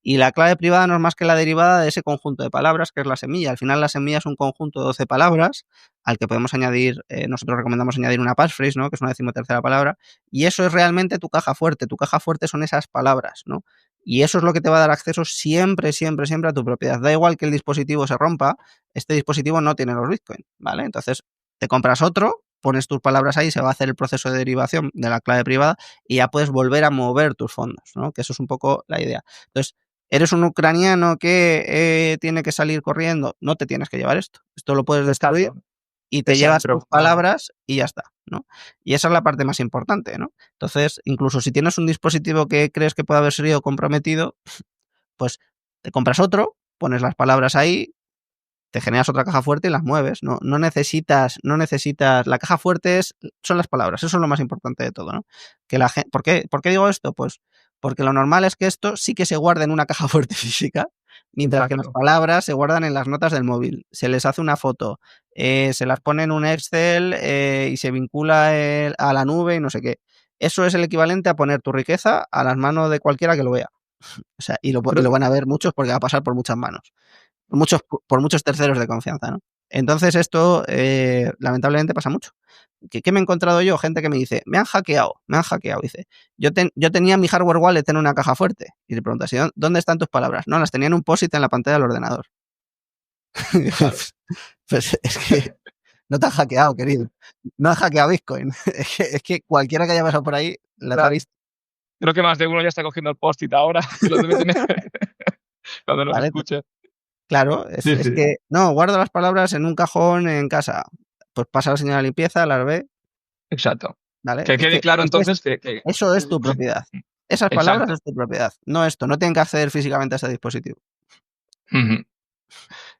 Y la clave privada no es más que la derivada de ese conjunto de palabras, que es la semilla. Al final la semilla es un conjunto de 12 palabras al que podemos añadir, nosotros recomendamos añadir una passphrase, ¿no? Que es una decimotercera palabra, y eso es realmente tu caja fuerte. Tu caja fuerte son esas palabras, ¿no? Y eso es lo que te va a dar acceso siempre, siempre, siempre a tu propiedad. Da igual que el dispositivo se rompa, este dispositivo no tiene los Bitcoin, ¿vale? Entonces, te compras otro, pones tus palabras ahí, se va a hacer el proceso de derivación de la clave privada y ya puedes volver a mover tus fondos, ¿no? Que eso es un poco la idea. Entonces, eres un ucraniano que tiene que salir corriendo, no te tienes que llevar esto. Esto lo puedes destruir Exacto. y te Esa es mi llevas tus preocupación. palabras y ya está, ¿no? Y esa es la parte más importante, ¿no? Entonces, incluso si tienes un dispositivo que crees que puede haber sido comprometido, pues te compras otro, pones las palabras ahí, te generas otra caja fuerte y las mueves. No necesitas. La caja fuerte son las palabras, eso es lo más importante de todo, ¿no? Que ¿por qué digo esto? Pues porque lo normal es que esto sí que se guarde en una caja fuerte física, Mientras que las Exacto. palabras se guardan en las notas del móvil, se les hace una foto, se las pone en un Excel y se vincula a la nube y no sé qué. Eso es el equivalente a poner tu riqueza a las manos de cualquiera que lo vea. O sea, y Creo, lo van a ver muchos porque va a pasar por muchas manos, por muchos terceros de confianza, ¿no? Entonces esto lamentablemente pasa mucho. ¿Qué me he encontrado yo? Gente que me dice, me han hackeado, me han hackeado. Dice, yo tenía mi hardware wallet en una caja fuerte. Y le preguntas, ¿y dónde están tus palabras? No, las tenía en un POSIT en la pantalla del ordenador. claro. Pues es que no te han hackeado, querido. No han hackeado Bitcoin. Es que cualquiera que haya pasado por ahí las ha Claro. visto. Creo que más de uno ya está cogiendo el post-it ahora, que lo debe tener cuando nos ¿Vale? escuche. Claro, Sí, es sí. que no, guardo las palabras en un cajón en casa. Pues pasa la señora de limpieza, las ve, Exacto. ¿vale? Que quede claro entonces que Eso es tu propiedad. Esas palabras exacto. es tu propiedad, no esto. No tienen que acceder físicamente a ese dispositivo. Ujú.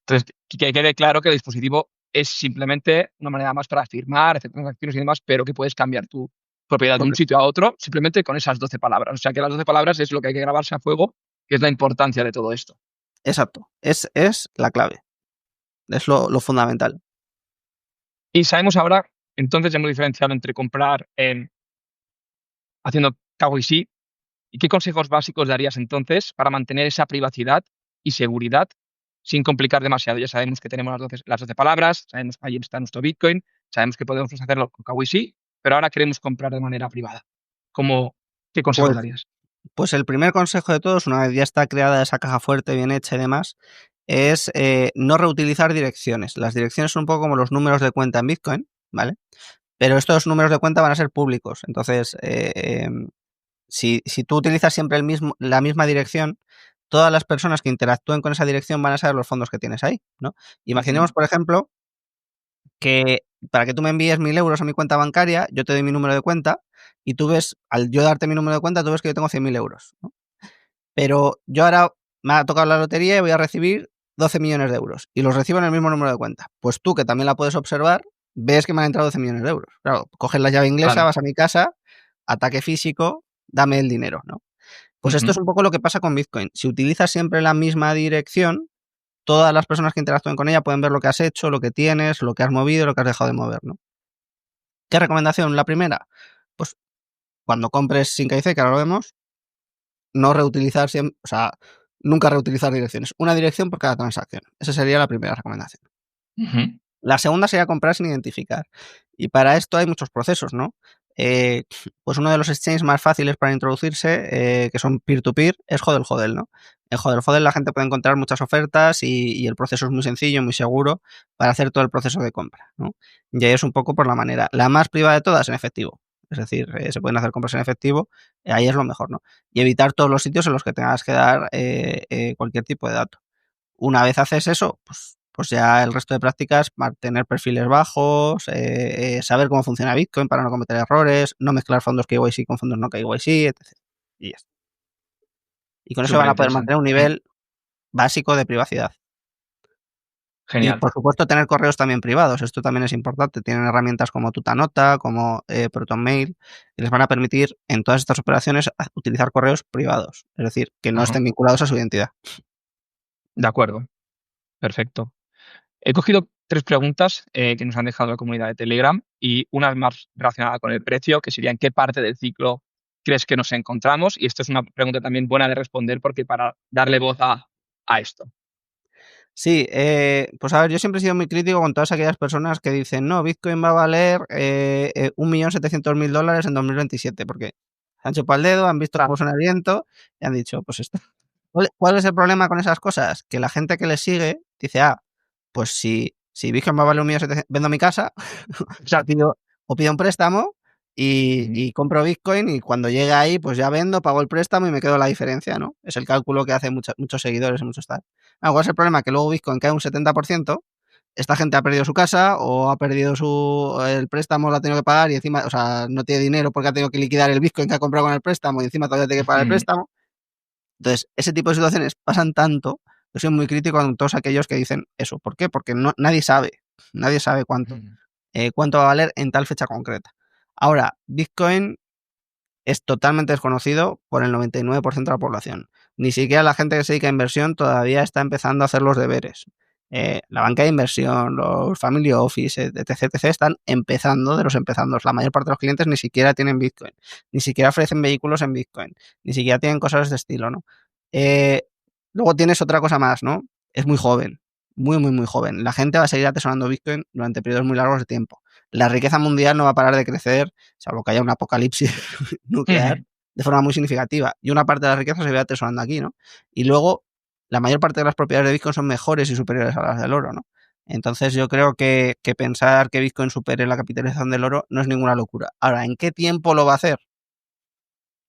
Entonces, que quede claro que el dispositivo es simplemente una manera más para firmar, hacer transacciones y demás, pero que puedes cambiar tu propiedad de un Correcto. sitio a otro simplemente con esas 12 palabras. O sea, que las 12 palabras es lo que hay que grabarse a fuego, que es la importancia de todo esto. Exacto. Es la clave. Es lo fundamental. Y sabemos ahora, entonces ya hemos diferenciado entre comprar haciendo KYC. ¿Y qué consejos básicos darías entonces para mantener esa privacidad y seguridad sin complicar demasiado? Ya sabemos que tenemos las 12 palabras, sabemos que ahí está nuestro Bitcoin, sabemos que podemos hacerlo con KYC, pero ahora queremos comprar de manera privada. ¿Cómo, qué consejos Pues, darías? pues el primer consejo de todos, una vez ya está creada esa caja fuerte, bien hecha y demás, es no reutilizar direcciones. Las direcciones son un poco como los números de cuenta en Bitcoin, ¿vale? Pero estos números de cuenta van a ser públicos. Entonces, si tú utilizas siempre la misma dirección, todas las personas que interactúen con esa dirección van a saber los fondos que tienes ahí, ¿no? Ujú. Imaginemos, por ejemplo, que para que tú me envíes 1.000 euros a mi cuenta bancaria, yo te doy mi número de cuenta y tú ves, al yo darte mi número de cuenta, tú ves que yo tengo 100.000 euros, ¿no? Pero yo ahora me ha tocado la lotería y voy a recibir 12 millones de euros y los recibo en el mismo número de cuenta. Pues tú, que también la puedes observar, ves que me han entrado 12 millones de euros. Claro, coges la llave inglesa, Claro. vas a mi casa, ataque físico, dame el dinero, ¿no? Pues esto Ujú. es un poco lo que pasa con Bitcoin. Si utilizas siempre la misma dirección, todas las personas que interactúen con ella pueden ver lo que has hecho, lo que tienes, lo que has movido, lo que has dejado de mover, ¿no? ¿Qué recomendación? La primera, pues cuando compres sin KIC, que ahora lo vemos, no reutilizar siempre, o sea, nunca reutilizar direcciones. Una dirección por cada transacción. Esa sería la primera recomendación. Ujú. La segunda sería comprar sin identificar. Y para esto hay muchos procesos, ¿no? Eh, pues uno de los exchanges más fáciles para introducirse, que son peer-to-peer, es Hodel Hodel, ¿no? En Hodel Hodel la gente puede encontrar muchas ofertas y el proceso es muy sencillo, muy seguro para hacer todo el proceso de compra, ¿no? Y ahí es un poco por la manera. La más privada de todas, en efectivo. Es decir, se pueden hacer compras en efectivo, ahí es lo mejor, ¿no? Y evitar todos los sitios en los que tengas que dar cualquier tipo de dato. Una vez haces eso, pues ya el resto de prácticas, mantener perfiles bajos, saber cómo funciona Bitcoin para no cometer errores, no mezclar fondos KYC con fondos no KYC, etc. Y ya está. Y con eso Súper van a poder interesante. mantener un nivel básico de privacidad. Y Genial. por supuesto tener correos también privados, esto también es importante. Tienen herramientas como Tutanota, como ProtonMail, que les van a permitir en todas estas operaciones utilizar correos privados, es decir, que no Ajá. estén vinculados a su identidad. De acuerdo. Perfecto. He cogido tres preguntas que nos han dejado la comunidad de Telegram y una es más relacionada con el precio, que sería en qué parte del ciclo crees que nos encontramos. Y esto es una pregunta también buena de responder porque para darle voz a esto. Sí, pues a ver, yo siempre he sido muy crítico con todas aquellas personas que dicen, no, Bitcoin va a valer 1.700.000 dólares en 2027, porque se han chupado el dedo, han visto cómo Claro. suena el viento y han dicho, pues esto. ¿Cuál es el problema con esas cosas? Que la gente que les sigue dice, pues si Bitcoin va a valer 1.700.000, vendo mi casa o Exacto. pido un préstamo Ujú. y compro Bitcoin y cuando llegue ahí, pues ya vendo, pago el préstamo y me quedo la diferencia, ¿no? Es el cálculo que hacen muchos seguidores y muchos tal. ¿Cuál es el problema? Que luego Bitcoin cae un 70%, esta gente ha perdido su casa o ha perdido el préstamo, lo ha tenido que pagar y encima, o sea, no tiene dinero porque ha tenido que liquidar el Bitcoin que ha comprado con el préstamo y encima todavía tiene que pagar el Ujú. préstamo. Entonces, ese tipo de situaciones pasan tanto. Yo soy muy crítico con todos aquellos que dicen eso. ¿Por qué? Porque nadie sabe Ujú. cuánto va a valer en tal fecha concreta. Ahora, Bitcoin es totalmente desconocido por el 99% de la población. Ni siquiera la gente que se dedica a inversión todavía está empezando a hacer los deberes. La banca de inversión, los family office, etc, están empezando de los empezando. La mayor parte de los clientes ni siquiera tienen Bitcoin, ni siquiera ofrecen vehículos en Bitcoin, ni siquiera tienen cosas de este estilo, ¿no? Luego tienes otra cosa más, ¿no? Es muy joven, muy joven. La gente va a seguir atesorando Bitcoin durante periodos muy largos de tiempo. La riqueza mundial no va a parar de crecer, salvo que haya un apocalipsis nuclear, Ujú, de forma muy significativa. Y una parte de la riqueza se ve atesorando aquí, ¿no? Y luego, la mayor parte de las propiedades de Bitcoin son mejores y superiores a las del oro, ¿no? Entonces yo creo que pensar que Bitcoin supere la capitalización del oro no es ninguna locura. Ahora, ¿en qué tiempo lo va a hacer?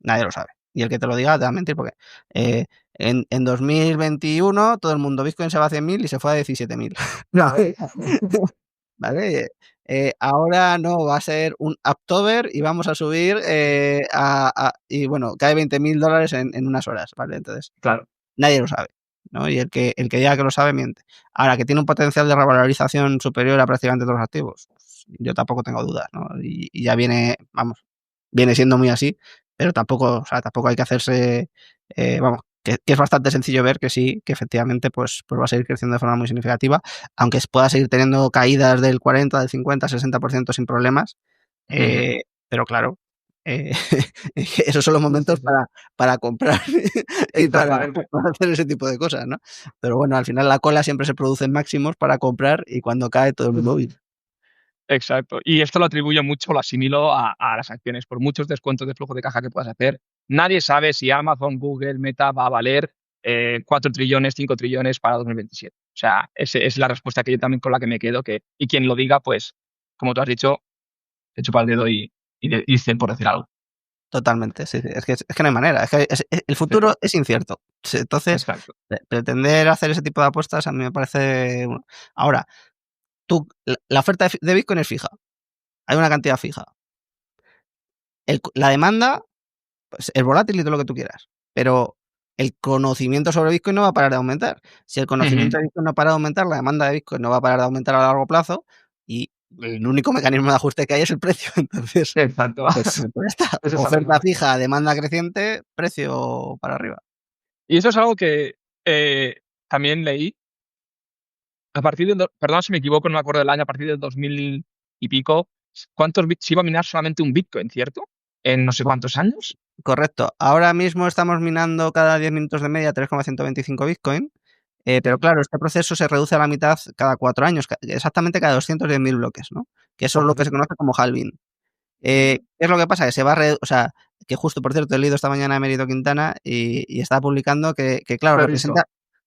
Nadie lo sabe. Y el que te lo diga te va a mentir porque en 2021 todo el mundo Bitcoin se va a 100.000 y se fue a 17.000. No. ¿Vale? Ahora no, va a ser un October y vamos a subir y bueno, cae $20.000 en unas horas, ¿vale? Entonces, claro. nadie lo sabe, ¿no? Y el que diga que lo sabe, miente. Ahora, que tiene un potencial de revalorización superior a prácticamente todos los activos, pues, yo tampoco tengo dudas, ¿no? Y ya viene siendo muy así, pero tampoco, o sea, tampoco hay que hacerse, vamos, que es bastante sencillo ver que sí, que efectivamente pues va a seguir creciendo de forma muy significativa, aunque pueda seguir teniendo caídas del 40, del 50, 60% sin problemas, Ujú. pero claro, eh, esos son los Sí, momentos sí, sí. para comprar y Exactamente. para hacer ese tipo de cosas, ¿no? Pero bueno, al final la cola siempre se produce en máximos para comprar y cuando cae todo el mundo huye. Exacto. Y esto lo atribuyo mucho, lo asimilo a las acciones. Por muchos descuentos de flujo de caja que puedas hacer, nadie sabe si Amazon, Google, Meta va a valer 4 trillones, 5 trillones para 2027. O sea, esa es la respuesta que yo también con la que me quedo. Y quien lo diga, pues, como tú has dicho, te chupa el dedo y dicen por decir algo. Totalmente, sí, sí. Es que no hay manera. Es que el Sí, futuro es incierto. Sí, entonces, exacto. pretender hacer ese tipo de apuestas a mí me parece. Bueno. Ahora, la oferta de Bitcoin es fija. Hay una cantidad fija. La demanda pues, es volátil y todo lo que tú quieras. Pero el conocimiento sobre Bitcoin no va a parar de aumentar. Si el Ujú. conocimiento de Bitcoin no para de aumentar, la demanda de Bitcoin no va a parar de aumentar a largo plazo y el único mecanismo de ajuste que hay es el precio. Entonces, Exacto. pues ya está. Es esa Oferta misma. fija, demanda creciente, precio para arriba. Y eso es algo que también leí. A partir perdón si me equivoco, no me acuerdo del año, a partir del 2000 y pico, ¿cuántos bits se iba a minar solamente un Bitcoin, cierto? En no sé cuántos años. Correcto. Ahora mismo estamos minando cada 10 minutos de media 3,125 Bitcoin, pero Ujú. claro, este proceso se reduce a la mitad cada 4 años, exactamente cada 210.000 bloques, ¿no? Que eso es lo que se Ojito. conoce como halving. Ujú. ¿Qué es lo que pasa? Que se va o sea, que justo, por cierto, he leído esta mañana a Emérito Quintana y está publicando que claro, Lo he visto.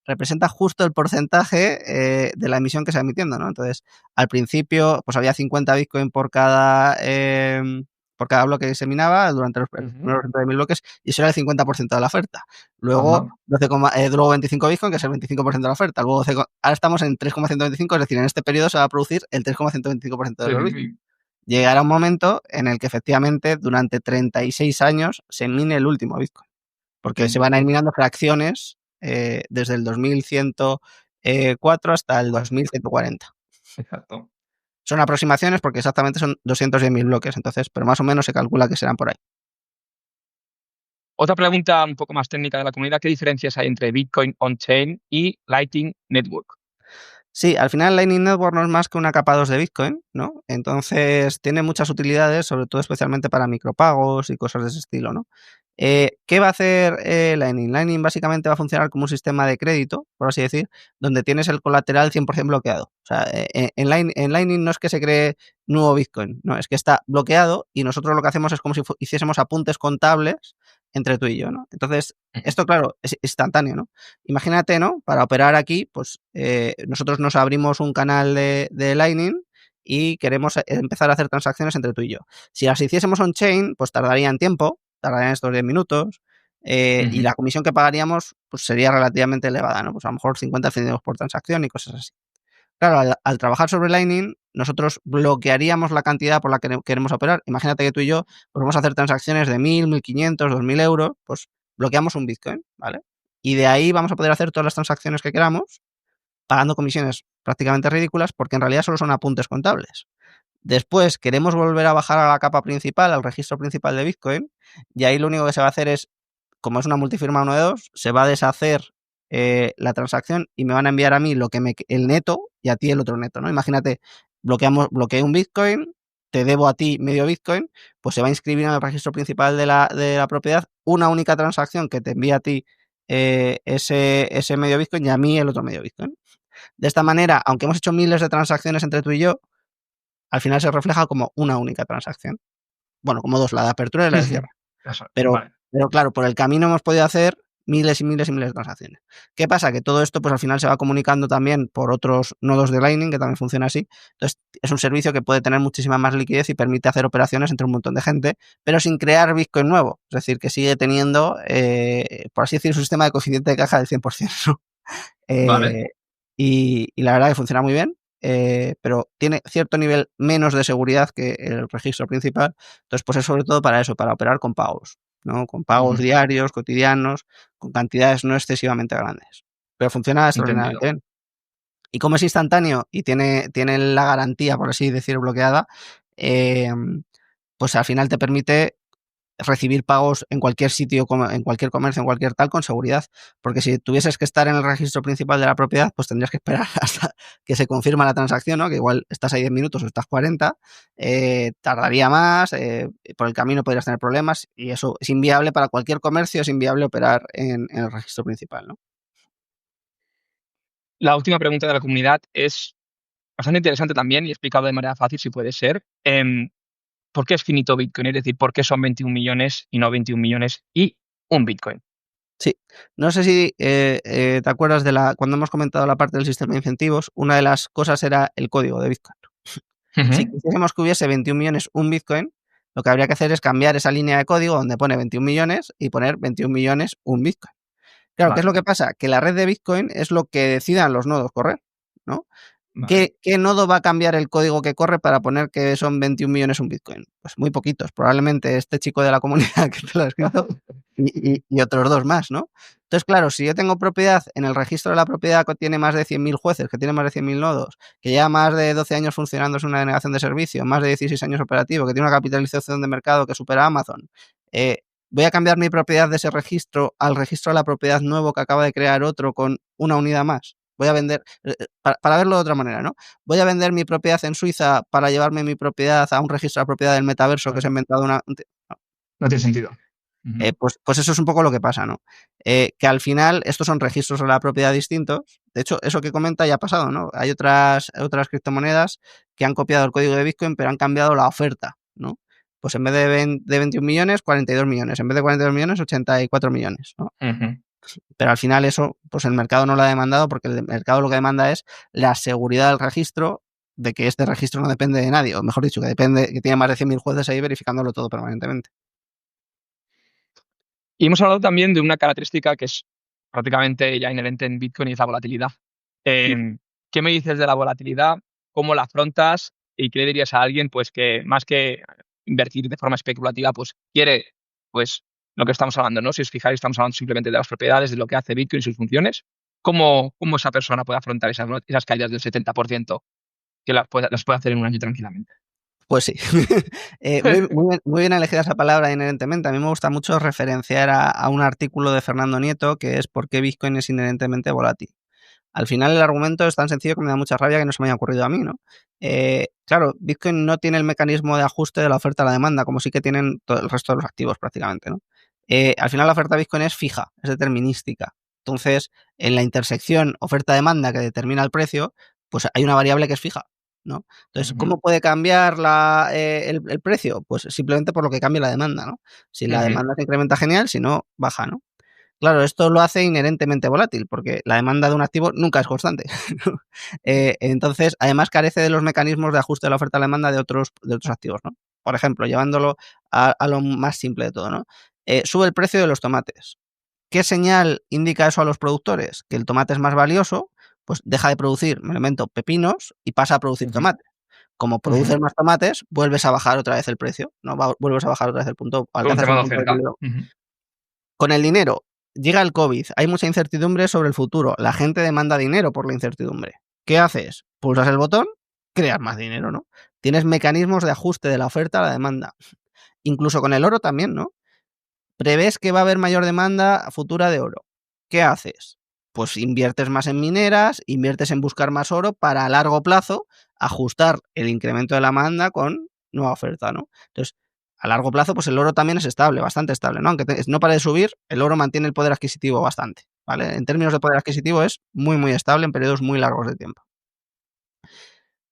representa justo el porcentaje de la emisión que se está emitiendo, ¿no? Entonces, al principio, pues había 50 Bitcoin por cada bloque que se minaba durante los Ujú. primeros 100.000 bloques y eso era el 50% de la oferta. Luego, Ajá. luego 25 Bitcoin, que es el 25% de la oferta. Luego, ahora estamos en 3,125, es decir, en este periodo se va a producir el 3,125% de Sí, los sí, Bitcoin. sí. Llegará un momento en el que efectivamente durante 36 años se mine el último Bitcoin, porque se van a ir 36. minando fracciones desde el 2104 hasta el Bueno, 2140. exacto. Son aproximaciones porque exactamente son 210.000 bloques, entonces, pero más o menos se calcula que serán por ahí. Otra pregunta un poco más técnica de la comunidad, ¿qué diferencias hay entre Bitcoin on-chain y Lightning Network? Sí, al final Lightning Network no es más que una capa 2 de Bitcoin, ¿no? Entonces tiene muchas utilidades, sobre todo especialmente para micropagos y cosas de ese estilo, ¿no? ¿Qué va a hacer Lightning? Lightning básicamente va a funcionar como un sistema de crédito, por así decir, donde tienes el colateral 100% bloqueado. O sea, en Lightning no es que se cree nuevo Bitcoin, no, es que está bloqueado y nosotros lo que hacemos es como si hiciésemos apuntes contables entre tú y yo, ¿no? Entonces, Ujú. esto, claro, es instantáneo, ¿no? Imagínate, ¿no? Para operar aquí, pues nosotros nos abrimos un canal de Lightning y queremos empezar a hacer transacciones entre tú y yo. Si las hiciésemos on-chain, pues tardarían tiempo, tardarían estos 10 minutos, y Ujú. la comisión que pagaríamos pues sería relativamente elevada, ¿no? Pues a lo mejor 50 céntimos por transacción y cosas así. Claro, al trabajar sobre Lightning, nosotros bloquearíamos la cantidad por la que queremos operar. Imagínate que tú y yo pues vamos a hacer transacciones de 1.000, 1.500, 2.000 euros, pues bloqueamos un Bitcoin, ¿vale? Y de ahí vamos a poder hacer todas las transacciones que queramos, pagando comisiones prácticamente ridículas, porque en realidad solo son apuntes contables. Después queremos volver a bajar a la capa principal, al registro principal de Bitcoin, y ahí lo único que se va a hacer es como es una multifirma 1 de 2, se va a deshacer la transacción y me van a enviar a mí el neto y a ti el otro neto, ¿no? Imagínate, bloqueé un Bitcoin, te debo a ti medio Bitcoin, pues se va a inscribir en el registro principal de la propiedad una única transacción que te envía a ti ese medio Bitcoin y a mí el otro medio Bitcoin. De esta manera, aunque hemos hecho miles de transacciones entre tú y yo, al final se refleja como una única transacción. Bueno, como dos, la de apertura y la Sí, de sí. cierre. Eso, Pero, vale. pero claro, por el camino hemos podido hacer miles y miles y miles de transacciones. ¿Qué pasa? Que todo esto pues al final se va comunicando también por otros nodos de Lightning, que también funciona así. Entonces, es un servicio que puede tener muchísima más liquidez y permite hacer operaciones entre un montón de gente, pero sin crear Bitcoin nuevo. Es decir, que sigue teniendo, por así decir, un sistema de coeficiente de caja del 100%, ¿no? Vale. Eh, y la verdad que funciona muy bien, pero tiene cierto nivel menos de seguridad que el registro principal. Entonces, pues es sobre todo para eso, para operar con pagos, ¿no? Con pagos Ujú. diarios, cotidianos, con cantidades no excesivamente grandes. Pero funciona Entendido. extraordinariamente bien. Y como es instantáneo y tiene la garantía, por así decir, bloqueada, eh, pues al final te permite recibir pagos en cualquier sitio, en cualquier comercio, en cualquier tal, con seguridad. Porque si tuvieses que estar en el registro principal de la propiedad, pues tendrías que esperar hasta que se confirma la transacción, ¿no? Que igual estás ahí 10 minutos o estás 40, tardaría más, por el camino podrías tener problemas y eso es inviable para cualquier comercio, es inviable operar en el registro principal, ¿no? La última pregunta de la comunidad es bastante interesante también y explicado de manera fácil, si puede ser. ¿Por qué es finito Bitcoin? Es decir, ¿por qué son 21 millones y no 21 millones y un Bitcoin? Sí, no sé si te acuerdas cuando hemos comentado la parte del sistema de incentivos, una de las cosas era el código de Bitcoin. Si Ujú. quisiésemos que hubiese 21 millones un Bitcoin, lo que habría que hacer es cambiar esa línea de código donde pone 21 millones y poner 21 millones un Bitcoin. Claro, ¿qué es lo Vale, que pasa? Que la red de Bitcoin es lo que decidan los nodos correr, ¿no? vale. ¿Qué nodo va a cambiar el código que corre para poner que son 21 millones un Bitcoin? Pues muy poquitos. Probablemente este chico de la comunidad que te lo ha escrito y otros dos más, ¿no? Entonces, claro, si yo tengo propiedad en el registro de la propiedad que tiene más de 100.000 jueces, que tiene más de 100.000 nodos, que lleva más de 12 años funcionando, es una denegación de servicio, más de 16 años operativo, que tiene una capitalización de mercado que supera a Amazon, eh, voy a cambiar mi propiedad de ese registro al registro de la propiedad nuevo que acaba de crear otro con una unidad más. Voy a vender, para verlo de otra manera, ¿no? Voy a vender mi propiedad en Suiza para llevarme mi propiedad a un registro de propiedad del metaverso que se ha Vale. inventado una... No tiene sentido. Ujú. Pues eso es un poco lo que pasa, ¿no? Que al final estos son registros de la propiedad distintos. De hecho, eso que comenta ya ha pasado, ¿no? Hay otras criptomonedas que han copiado el código de Bitcoin, pero han cambiado la oferta, ¿no? Pues en vez de 21 millones, 42 millones. En vez de 42 millones, 84 millones, ¿no? Ujú. Pero al final eso, pues el mercado no lo ha demandado porque el mercado lo que demanda es la seguridad del registro, de que este registro no depende de nadie, o mejor dicho, que tiene más de 100.000 jueces ahí verificándolo todo permanentemente. Y hemos hablado también de una característica que es prácticamente ya inherente en Bitcoin y es la volatilidad. ¿Qué me dices de la volatilidad? ¿Cómo la afrontas? ¿Y qué le dirías a alguien pues que más que invertir de forma especulativa, pues quiere pues lo que estamos hablando, ¿no? Si os fijáis, estamos hablando simplemente de las propiedades, de lo que hace Bitcoin y sus funciones. ¿Cómo esa persona puede afrontar esas caídas del 70% que las puede hacer en un año tranquilamente? Pues sí. Muy bien elegida esa palabra inherentemente. A mí me gusta mucho referenciar a un artículo de Fernando Nieto que es ¿por qué Bitcoin es inherentemente volátil? Al final el argumento es tan sencillo que me da mucha rabia que no se me haya ocurrido a mí, ¿no? Claro, Bitcoin no tiene el mecanismo de ajuste de la oferta a la demanda, como sí que tienen todo el resto de los activos prácticamente, ¿no? Al final la oferta de Bitcoin es fija, es determinística. Entonces, en la intersección oferta-demanda que determina el precio, pues hay una variable que es fija, ¿no? Entonces, Ujú, ¿cómo puede cambiar el precio? Pues simplemente por lo que cambia la demanda, ¿no? Si la ujú, demanda se incrementa, genial, si no, baja, ¿no? Claro, esto lo hace inherentemente volátil, porque la demanda de un activo nunca es constante. Entonces, además carece de los mecanismos de ajuste de la oferta a la demanda de otros activos, ¿no? Por ejemplo, llevándolo a lo más simple de todo, ¿no? Sube el precio de los tomates. ¿Qué señal indica eso a los productores? Que el tomate es más valioso, pues deja de producir, me invento, pepinos y pasa a producir ujú, tomates. Como ujú. produces más tomates, vuelves a bajar otra vez el precio, ¿no? Vuelves a bajar otra vez el punto, Por un alcanzas tema un de punto de oferta. equilibrio. Ujú. Con el dinero, llega el COVID, hay mucha incertidumbre sobre el futuro, la gente demanda dinero por la incertidumbre. ¿Qué haces? Pulsas el botón, creas más dinero, ¿no? Tienes mecanismos de ajuste de la oferta a la demanda. Incluso con el oro también, ¿no? prevés que va a haber mayor demanda futura de oro. ¿Qué haces? Pues inviertes más en mineras, inviertes en buscar más oro para a largo plazo ajustar el incremento de la demanda con nueva oferta, ¿no? Entonces, a largo plazo, pues el oro también es estable, bastante estable, ¿no? Aunque no pare de subir, el oro mantiene el poder adquisitivo bastante, ¿vale? En términos de poder adquisitivo es muy, muy estable en periodos muy largos de tiempo.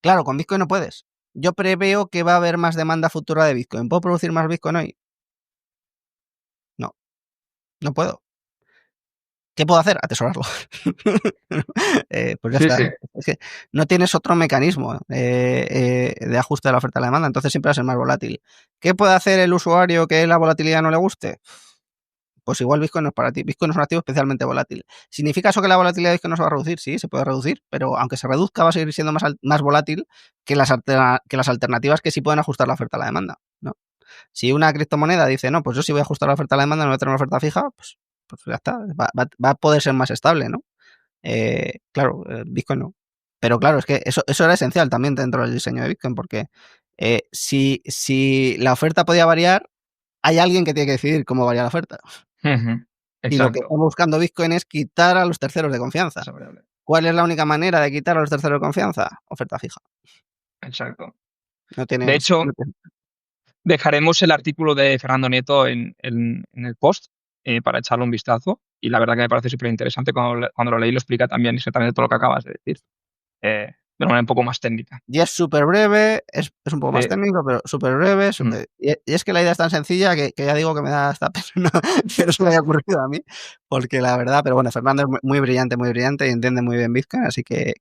Claro, con Bitcoin no puedes. Yo preveo que va a haber más demanda futura de Bitcoin. ¿Puedo producir más Bitcoin hoy? No, no puedo. ¿Qué puedo hacer? Atesorarlo. Pues ya Sí, está. sí. Es que no tienes otro mecanismo de ajuste de la oferta a la demanda, entonces siempre va a ser más volátil. ¿Qué puede hacer el usuario que la volatilidad no le guste? Pues igual Bitcoin no es para ti. Bitcoin es un activo especialmente volátil. ¿Significa eso que la volatilidad de Bitcoin no se va a reducir? Sí, se puede reducir, pero aunque se reduzca va a seguir siendo más volátil que las alternativas que sí pueden ajustar la oferta a la demanda, ¿no? Si una criptomoneda dice, no, pues yo sí voy a ajustar la oferta a la demanda, no voy a tener una oferta fija, pues ya está, va a poder ser más estable, ¿no? Claro, Bitcoin no. Pero claro, es que eso era esencial también dentro del diseño de Bitcoin, porque si la oferta podía variar, hay alguien que tiene que decidir cómo varía la oferta. Y lo que Exacto. estamos buscando Bitcoin es quitar a los terceros de confianza. Esa variable. ¿Cuál es la única manera de quitar a los terceros de confianza? Oferta fija. Exacto. No De tienes... hecho, dejaremos el artículo de Fernando Nieto en el post para echarle un vistazo. Y la verdad que me parece súper interesante cuando lo leí, lo explica también exactamente todo lo que acabas de decir, de una manera un poco más técnica. Y es súper breve, es un poco más Sí. técnico, pero súper breve. Mm. Y es que la idea es tan sencilla que ya digo que me da hasta pena que no se me haya ocurrido a mí, porque la verdad, pero bueno, Fernando es muy brillante y entiende muy bien Bitcoin, así que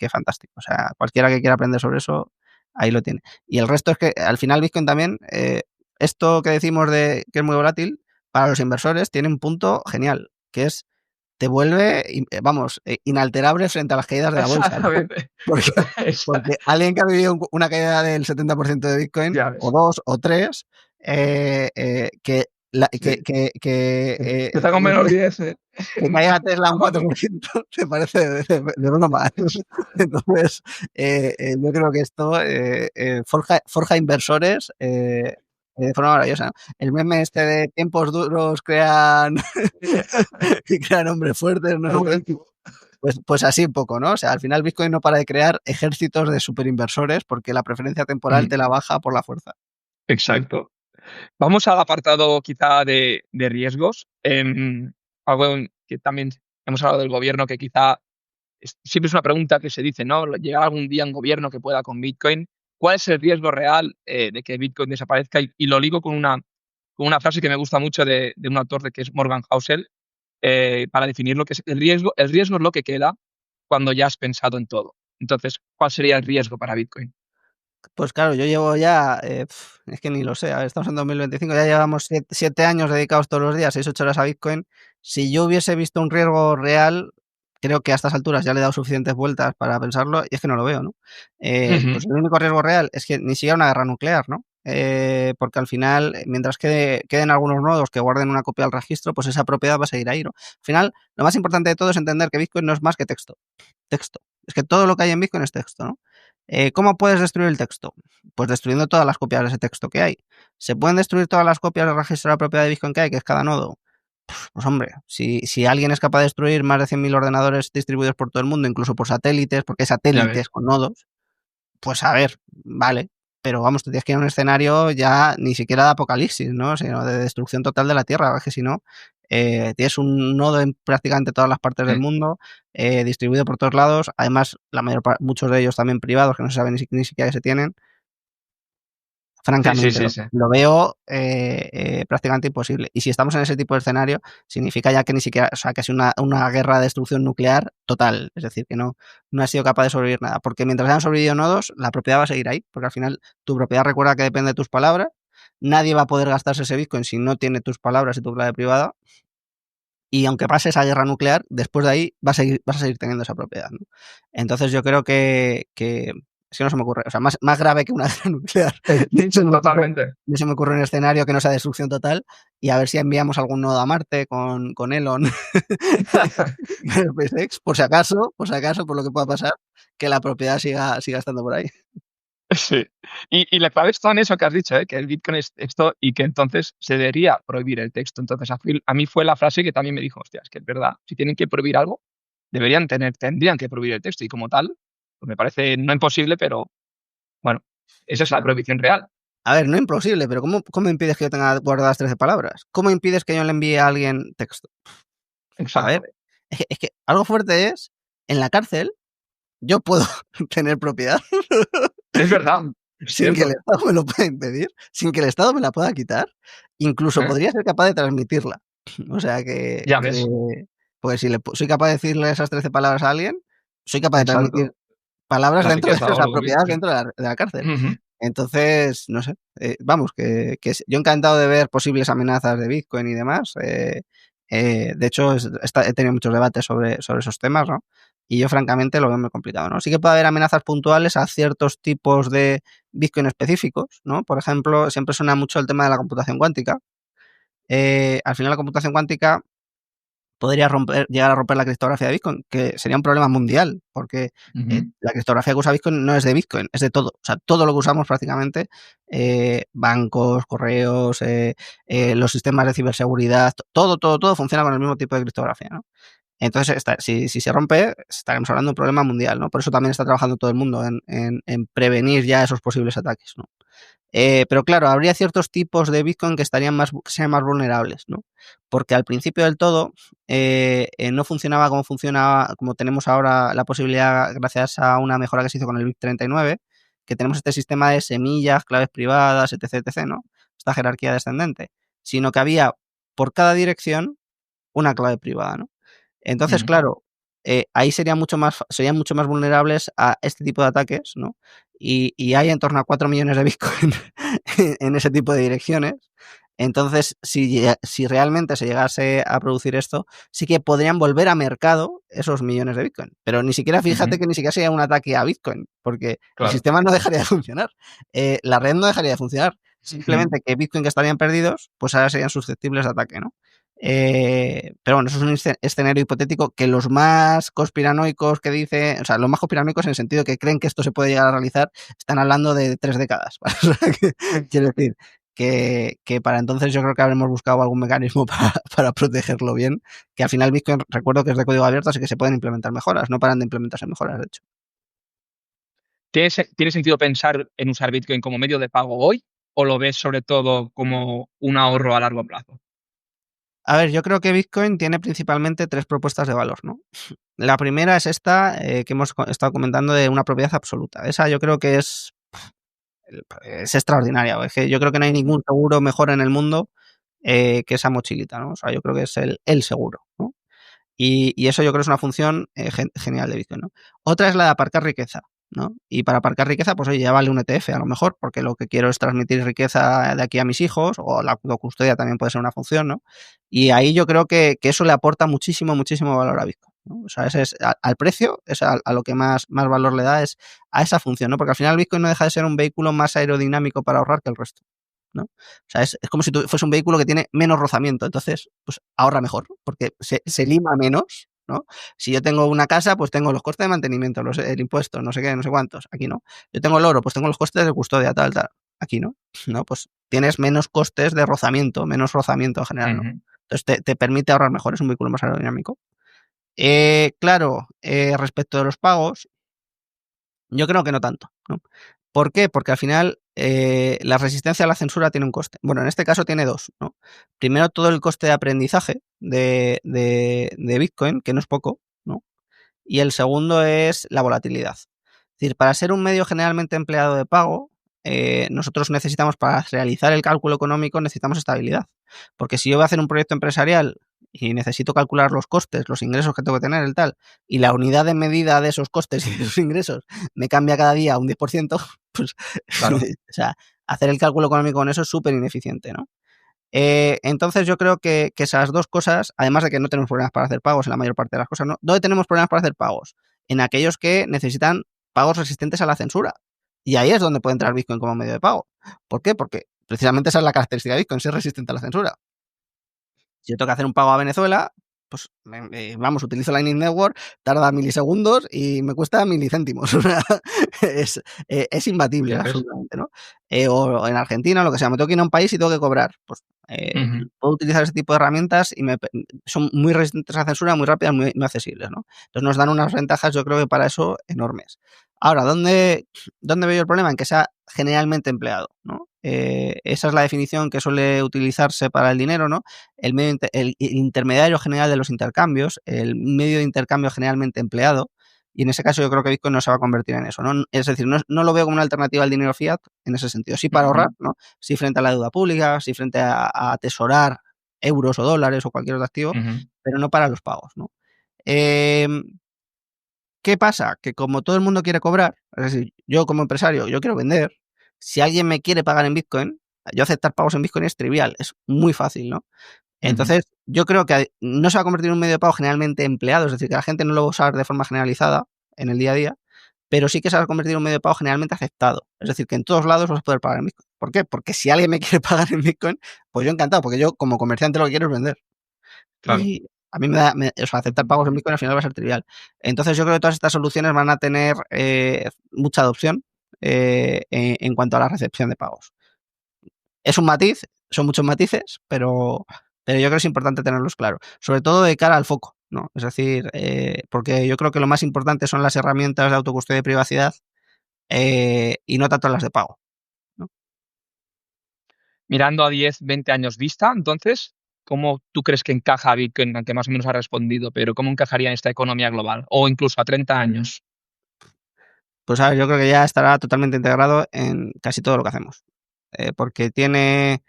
fantástico. O sea, cualquiera que quiera aprender sobre eso, ahí lo tiene. Y el resto es que al final Bitcoin también, esto que decimos de que es muy volátil, para los inversores tiene un punto genial, que es te vuelve, vamos, inalterable frente a las caídas de la bolsa, ¿no? Exactamente. Porque, porque alguien que ha vivido una caída del 70% de Bitcoin, Ya o ves. 2 o 3, que, Sí. Que está con no menos sé, 10. que caiga Tesla un Cuando- 4% te parece de broma. Entonces, yo creo que esto forja inversores de forma maravillosa, ¿no? El meme este de tiempos duros crean, crean hombres fuertes, no sé qué. Pues así un poco, ¿no? O sea, al final Bitcoin no para de crear ejércitos de superinversores porque la preferencia temporal te la baja por la fuerza. Exacto. Vamos al apartado quizá de riesgos. Algo que también hemos hablado del gobierno, que quizá siempre es una pregunta que se dice, ¿no? ¿Llegará algún día un gobierno que pueda con Bitcoin? ¿Cuál es el riesgo real de que Bitcoin desaparezca? Y lo ligo con una frase que me gusta mucho de un autor que es Morgan Housel, para definir lo que es el riesgo. El riesgo es lo que queda cuando ya has pensado en todo. Entonces, ¿cuál sería el riesgo para Bitcoin? Pues claro, yo llevo ya, es que ni lo sé, a ver, estamos en 2025, ya llevamos 7 años dedicados todos los días, 6 8 horas a Bitcoin. Si yo hubiese visto un riesgo real, creo que a estas alturas ya le he dado suficientes vueltas para pensarlo y es que no lo veo, ¿no? Ujú. Pues el único riesgo real es que ni siquiera una guerra nuclear, ¿no? Porque al final, mientras queden algunos nodos que guarden una copia del registro, pues esa propiedad va a seguir ahí, ¿no? Al final, lo más importante de todo es entender que Bitcoin no es más que texto. Texto. Es que todo lo que hay en Bitcoin es texto, ¿no? ¿Cómo puedes destruir el texto? Pues destruyendo todas las copias de ese texto que hay. ¿Se pueden destruir todas las copias del registro de la propiedad de Bitcoin que hay, que es cada nodo? Pues hombre, si alguien es capaz de destruir más de 100.000 ordenadores distribuidos por todo el mundo, incluso por satélites, porque hay Ya satélites ves. con nodos, pues a ver, vale. Pero vamos, tú tienes que ir a un escenario ya ni siquiera de apocalipsis, ¿no? Sino de destrucción total de la Tierra, es que si no, tienes un nodo en prácticamente todas las partes del Mm. mundo, distribuido por todos lados, además muchos de ellos también privados, que no se sabe ni siquiera que se tienen. Sí, sí, Francamente, sí, sí. lo veo prácticamente imposible. Y si estamos en ese tipo de escenario, significa ya que ni siquiera, o sea, que es una guerra de destrucción nuclear total. Es decir, que no ha sido capaz de sobrevivir nada. Porque mientras hayan sobrevivido nodos, la propiedad va a seguir ahí. Porque al final tu propiedad recuerda que depende de tus palabras. Nadie va a poder gastarse ese Bitcoin si no tiene tus palabras y tu clave privada. Y aunque pase esa guerra nuclear, después de ahí vas a seguir teniendo esa propiedad, ¿no? Entonces yo creo que es que no se me ocurre, o sea, más grave que una guerra nuclear. Totalmente. No se me ocurre un escenario que no sea destrucción total y a ver si enviamos algún nodo a Marte con Elon SpaceX, por si acaso, por lo que pueda pasar, que la propiedad siga estando por ahí. Sí. Y la clave está en eso que has dicho, ¿eh? Que el Bitcoin es texto y que entonces se debería prohibir el texto. Entonces, a mí fue la frase que también me dijo, hostia, es que es verdad, si tienen que prohibir algo, tendrían que prohibir el texto. Y como tal, pues me parece no imposible, pero bueno, esa es la prohibición real. A ver, no imposible, pero ¿cómo impides que yo tenga guardadas 13 palabras? ¿Cómo impides que yo le envíe a alguien texto? A ver, Exacto. es que algo fuerte es, en la cárcel yo puedo tener propiedad Es verdad, es sin que el cierto. Estado me lo pueda impedir, sin que el Estado me la pueda quitar, incluso ¿Eh? podría ser capaz de transmitirla. O sea Ya ves. porque si soy capaz de decirle esas 13 palabras a alguien, soy capaz de transmitir Exacto. palabras La dentro de riqueza o esa algo propiedad Bitcoin. dentro de la cárcel. Ujú, Entonces, no sé, vamos, yo encantado de ver posibles amenazas de Bitcoin y demás. De hecho, he tenido muchos debates sobre esos temas, ¿no? Y yo, francamente, lo veo muy complicado, ¿no? Sí que puede haber amenazas puntuales a ciertos tipos de Bitcoin específicos, ¿no? Por ejemplo, siempre suena mucho el tema de la computación cuántica. Al final, la computación cuántica podría llegar a romper la criptografía de Bitcoin, que sería un problema mundial, porque ujú, la criptografía que usa Bitcoin no es de Bitcoin, es de todo. O sea, todo lo que usamos prácticamente, bancos, correos, los sistemas de ciberseguridad, todo funciona con el mismo tipo de criptografía, ¿no? Entonces, si se rompe, estaremos hablando de un problema mundial, ¿no? Por eso también está trabajando todo el mundo en prevenir ya esos posibles ataques, ¿no? Pero claro, habría ciertos tipos de Bitcoin que sean más vulnerables, ¿no? Porque al principio del todo no funcionaba como funciona, como tenemos ahora la posibilidad, gracias a una mejora que se hizo con el BIP 39, que tenemos este sistema de semillas, claves privadas, etc, etc, ¿no? Esta jerarquía descendente, sino que había por cada dirección una clave privada, ¿no? Entonces, ujú. claro, ahí serían mucho más vulnerables a este tipo de ataques, ¿no? Y hay en torno a 4 millones de Bitcoin en ese tipo de direcciones. Entonces, si realmente se llegase a producir esto, sí que podrían volver a mercado esos millones de Bitcoin. Pero ni siquiera, fíjate Ujú, que ni siquiera sería un ataque a Bitcoin, porque el claro. sistema no dejaría de funcionar. La red no dejaría de funcionar. Ujú. Simplemente que Bitcoin que estarían perdidos, pues ahora serían susceptibles de ataque, ¿no? Pero bueno, eso es un escenario hipotético que los más conspiranoicos que dicen, o sea, los más conspiranoicos en el sentido que creen que esto se puede llegar a realizar, están hablando de 3 décadas. O sea, quiero decir que para entonces yo creo que habremos buscado algún mecanismo para protegerlo bien, que al final Bitcoin, recuerdo que es de código abierto, así que se pueden implementar mejoras, no paran de implementarse mejoras, de hecho. ¿Tiene sentido pensar en usar Bitcoin como medio de pago hoy o lo ves sobre todo como un ahorro a largo plazo? A ver, yo creo que Bitcoin tiene principalmente 3 propuestas de valor, ¿no? La primera es esta que hemos estado comentando de una propiedad absoluta. Esa yo creo que es extraordinaria. Es que yo creo que no hay ningún seguro mejor en el mundo que esa mochilita, ¿no? O sea, yo creo que es el seguro, ¿no? Y eso yo creo que es una función genial de Bitcoin, ¿no? Otra es la de aparcar riqueza, ¿no? Y para aparcar riqueza, pues oye, ya vale un ETF a lo mejor, porque lo que quiero es transmitir riqueza de aquí a mis hijos, o la custodia también puede ser una función, ¿no? Y ahí yo creo que eso le aporta muchísimo, muchísimo valor a Bitcoin, ¿no? O sea, ese es al precio, es a lo que más valor le da es a esa función, ¿no? Porque al final Bitcoin no deja de ser un vehículo más aerodinámico para ahorrar que el resto, ¿no? O sea, es como si fuese un vehículo que tiene menos rozamiento, entonces, pues ahorra mejor, porque se lima menos, ¿no? Si yo tengo una casa, pues tengo los costes de mantenimiento, el impuesto, no sé qué, no sé cuántos, aquí no. Yo tengo el oro, pues tengo los costes de custodia, tal, tal, aquí no, ¿no? Pues tienes menos costes de rozamiento, menos rozamiento en general, ¿no? Ujú. Entonces te permite ahorrar mejor, es un vehículo más aerodinámico. Claro, respecto de los pagos, yo creo que no tanto, ¿no? ¿Por qué? Porque al final la resistencia a la censura tiene un coste. Bueno, en este caso tiene dos, ¿no? Primero, todo el coste de aprendizaje de Bitcoin, que no es poco, ¿no? Y el segundo es la volatilidad. Es decir, para ser un medio generalmente empleado de pago, nosotros necesitamos, para realizar el cálculo económico, necesitamos estabilidad. Porque si yo voy a hacer un proyecto empresarial y necesito calcular los costes, los ingresos que tengo que tener, el tal, y la unidad de medida de esos costes y de esos ingresos me cambia cada día un 10%, pues, Claro. o sea, hacer el cálculo económico con eso es súper ineficiente, ¿no? Entonces yo creo que esas dos cosas, además de que no tenemos problemas para hacer pagos en la mayor parte de las cosas, ¿no? ¿Dónde tenemos problemas para hacer pagos? En aquellos que necesitan pagos resistentes a la censura. Y ahí es donde puede entrar Bitcoin como medio de pago. ¿Por qué? Porque precisamente esa es la característica de Bitcoin, ser resistente a la censura. Si yo tengo que hacer un pago a Venezuela, pues vamos, utilizo Lightning Network, tarda milisegundos y me cuesta milicéntimos. O sea, es imbatible, absolutamente, ¿no? O en Argentina, lo que sea, me tengo que ir a un país y tengo que cobrar. Pues puedo utilizar ese tipo de herramientas y son muy resistentes a la censura, muy rápidas, muy accesibles, ¿no? Entonces nos dan unas ventajas, yo creo que para eso, enormes. Ahora, ¿dónde veo yo el problema? En que sea generalmente empleado, ¿no? Esa es la definición que suele utilizarse para el dinero, ¿no? El intermediario general de los intercambios, el medio de intercambio generalmente empleado, y en ese caso yo creo que Bitcoin no se va a convertir en eso, ¿no? Es decir, no lo veo como una alternativa al dinero fiat en ese sentido. Sí para ahorrar, ¿no? Sí frente a la deuda pública, sí frente a atesorar euros o dólares o cualquier otro activo, pero no para los pagos, ¿no? ¿Qué pasa? Que como todo el mundo quiere cobrar, es decir, yo como empresario, yo quiero vender, si alguien me quiere pagar en Bitcoin, yo aceptar pagos en Bitcoin es trivial, es muy fácil, ¿no? Entonces, yo creo que no se va a convertir en un medio de pago generalmente empleado, es decir, que la gente no lo va a usar de forma generalizada en el día a día, pero sí que se va a convertir en un medio de pago generalmente aceptado. Es decir, que en todos lados vas a poder pagar en Bitcoin. ¿Por qué? Porque si alguien me quiere pagar en Bitcoin, pues yo encantado, porque yo como comerciante lo que quiero es vender. Claro. Y a mí o sea, aceptar pagos en Bitcoin al final va a ser trivial. Entonces yo creo que todas estas soluciones van a tener mucha adopción en cuanto a la recepción de pagos. Es un matiz, son muchos matices, pero yo creo que es importante tenerlos claros, sobre todo de cara al foco, ¿no? Es decir, porque yo creo que lo más importante son las herramientas de autocustodia y privacidad y no tanto las de pago, ¿no? Mirando a 10, 20 años vista, entonces, ¿cómo tú crees que encaja Bitcoin? Aunque más o menos ha respondido, pero ¿cómo encajaría en esta economía global? O incluso a 30 años. Pues a ver, yo creo que ya estará totalmente integrado en casi todo lo que hacemos, porque tiene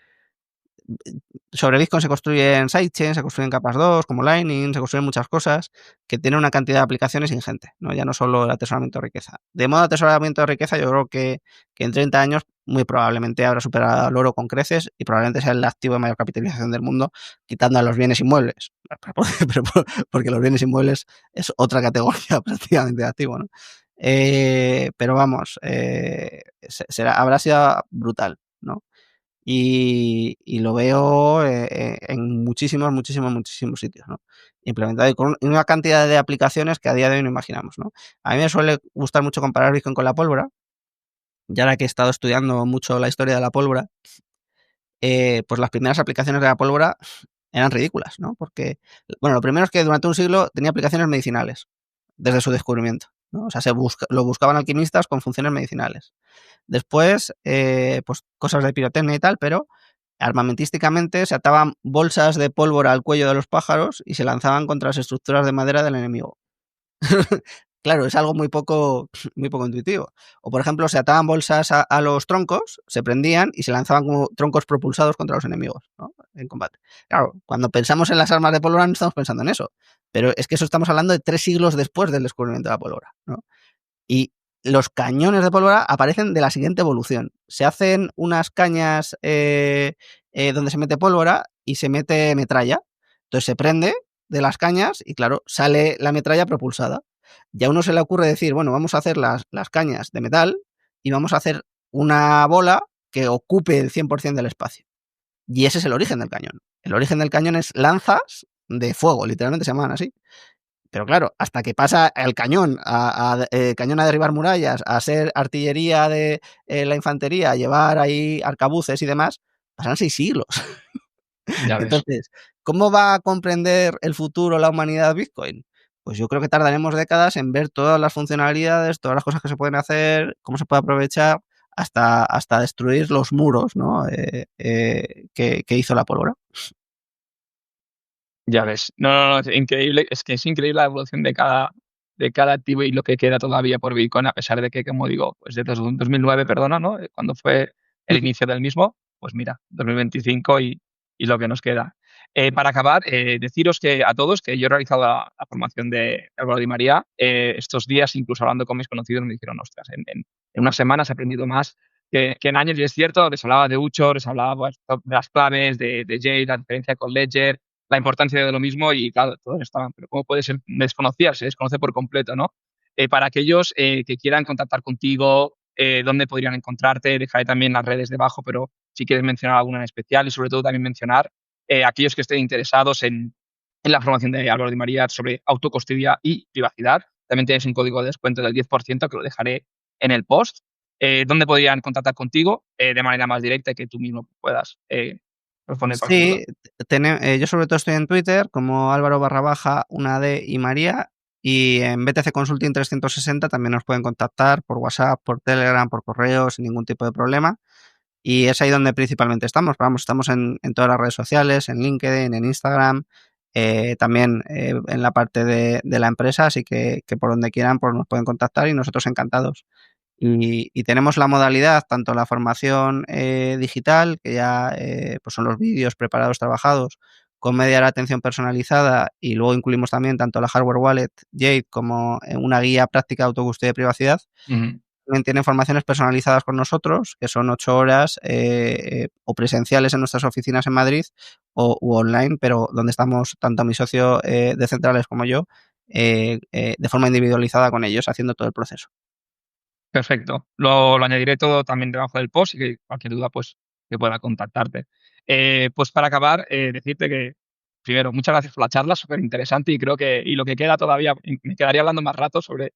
sobre Bitcoin se construyen sidechains, se construyen capas 2 como Lightning, se construyen muchas cosas que tienen una cantidad de aplicaciones ingente, ¿no? Ya no solo el atesoramiento de riqueza. De modo atesoramiento de riqueza, yo creo que en 30 años muy probablemente habrá superado al oro con creces y probablemente sea el activo de mayor capitalización del mundo, quitando a los bienes inmuebles. Porque los bienes inmuebles es otra categoría prácticamente de activo, ¿no? Pero vamos, habrá sido brutal, ¿no? Y lo veo en muchísimos, muchísimos, muchísimos sitios, ¿no? Implementado y con una cantidad de aplicaciones que a día de hoy no imaginamos, ¿no? A mí me suele gustar mucho comparar Bitcoin con la pólvora, ya ahora que he estado estudiando mucho la historia de la pólvora, pues las primeras aplicaciones de la pólvora eran ridículas, ¿no? Porque, bueno, lo primero es que durante un siglo tenía aplicaciones medicinales, desde su descubrimiento, ¿no? O sea, lo buscaban alquimistas con funciones medicinales. Después, pues cosas de pirotecnia y tal, pero armamentísticamente se ataban bolsas de pólvora al cuello de los pájaros y se lanzaban contra las estructuras de madera del enemigo. Claro, es algo muy poco intuitivo. O, por ejemplo, se ataban bolsas a los troncos, se prendían y se lanzaban como troncos propulsados contra los enemigos, ¿no? En combate. Claro, cuando pensamos en las armas de pólvora no estamos pensando en eso. Pero es que eso estamos hablando de 3 siglos después del descubrimiento de la pólvora, ¿no? Y los cañones de pólvora aparecen de la siguiente evolución. Se hacen unas cañas donde se mete pólvora y se mete metralla. Entonces se prende de las cañas y, claro, sale la metralla propulsada. Y a uno se le ocurre decir, bueno, vamos a hacer las cañas de metal y vamos a hacer una bola que ocupe el 100% del espacio. Y ese es el origen del cañón. El origen del cañón es lanzas de fuego, literalmente se llaman así. Pero claro, hasta que pasa el cañón cañón a derribar murallas, a ser artillería de la infantería, a llevar ahí arcabuces y demás, pasan 6 siglos. Ya ves. Entonces, ¿cómo va a comprender el futuro la humanidad Bitcoin? Pues yo creo que tardaremos décadas en ver todas las funcionalidades, todas las cosas que se pueden hacer, cómo se puede aprovechar, hasta destruir los muros, ¿no? Que hizo la pólvora. Ya ves. No, no, no, es increíble. Es que es increíble la evolución de cada activo y lo que queda todavía por Bitcoin, a pesar de que, como digo, pues desde 2009, perdona, ¿no? Cuando fue el inicio del mismo, pues mira, 2025 y lo que nos queda. Para acabar, deciros que a todos que yo he realizado la formación de Álvaro Di María. Estos días, incluso hablando con mis conocidos, me dijeron, ostras, en unas semanas he aprendido más que en años, y es cierto, les hablaba de Ucho, les hablaba pues, de las claves, de Jade, la diferencia con Ledger, la importancia de lo mismo y claro, todos estaban, pero ¿cómo puede ser desconocido? Se desconoce por completo, ¿no? Para aquellos que quieran contactar contigo, ¿dónde podrían encontrarte? Dejaré también las redes debajo, pero si quieres mencionar alguna en especial y sobre todo también mencionar aquellos que estén interesados en la formación de Álvaro Di María sobre autocustodia y privacidad. También tienes un código de descuento del 10% que lo dejaré en el post, donde podrían contactar contigo de manera más directa y que tú mismo puedas responder cualquier duda. Sí, yo sobre todo estoy en Twitter como Álvaro barra baja, una D y María. Y en BTC Consulting 360 también nos pueden contactar por WhatsApp, por Telegram, por correo, sin ningún tipo de problema. Y es ahí donde principalmente estamos. Vamos, estamos en todas las redes sociales, en LinkedIn, en Instagram, también en la parte de la empresa, así que por donde quieran pues nos pueden contactar y nosotros encantados. Y tenemos la modalidad, tanto la formación digital, que ya pues son los vídeos preparados, trabajados, con media hora de atención personalizada, y luego incluimos también tanto la hardware wallet Jade como una guía práctica de autocustodia de privacidad. Ujú. También tienen formaciones personalizadas con nosotros, que son 8 horas o presenciales en nuestras oficinas en Madrid u online, pero donde estamos tanto mi socio de centrales como yo, de forma individualizada con ellos, haciendo todo el proceso. Perfecto. Lo añadiré todo también debajo del post y que cualquier duda, pues, que pueda contactarte. Pues para acabar, decirte que, primero, muchas gracias por la charla, súper interesante y creo que, y lo que queda todavía, me quedaría hablando más rato sobre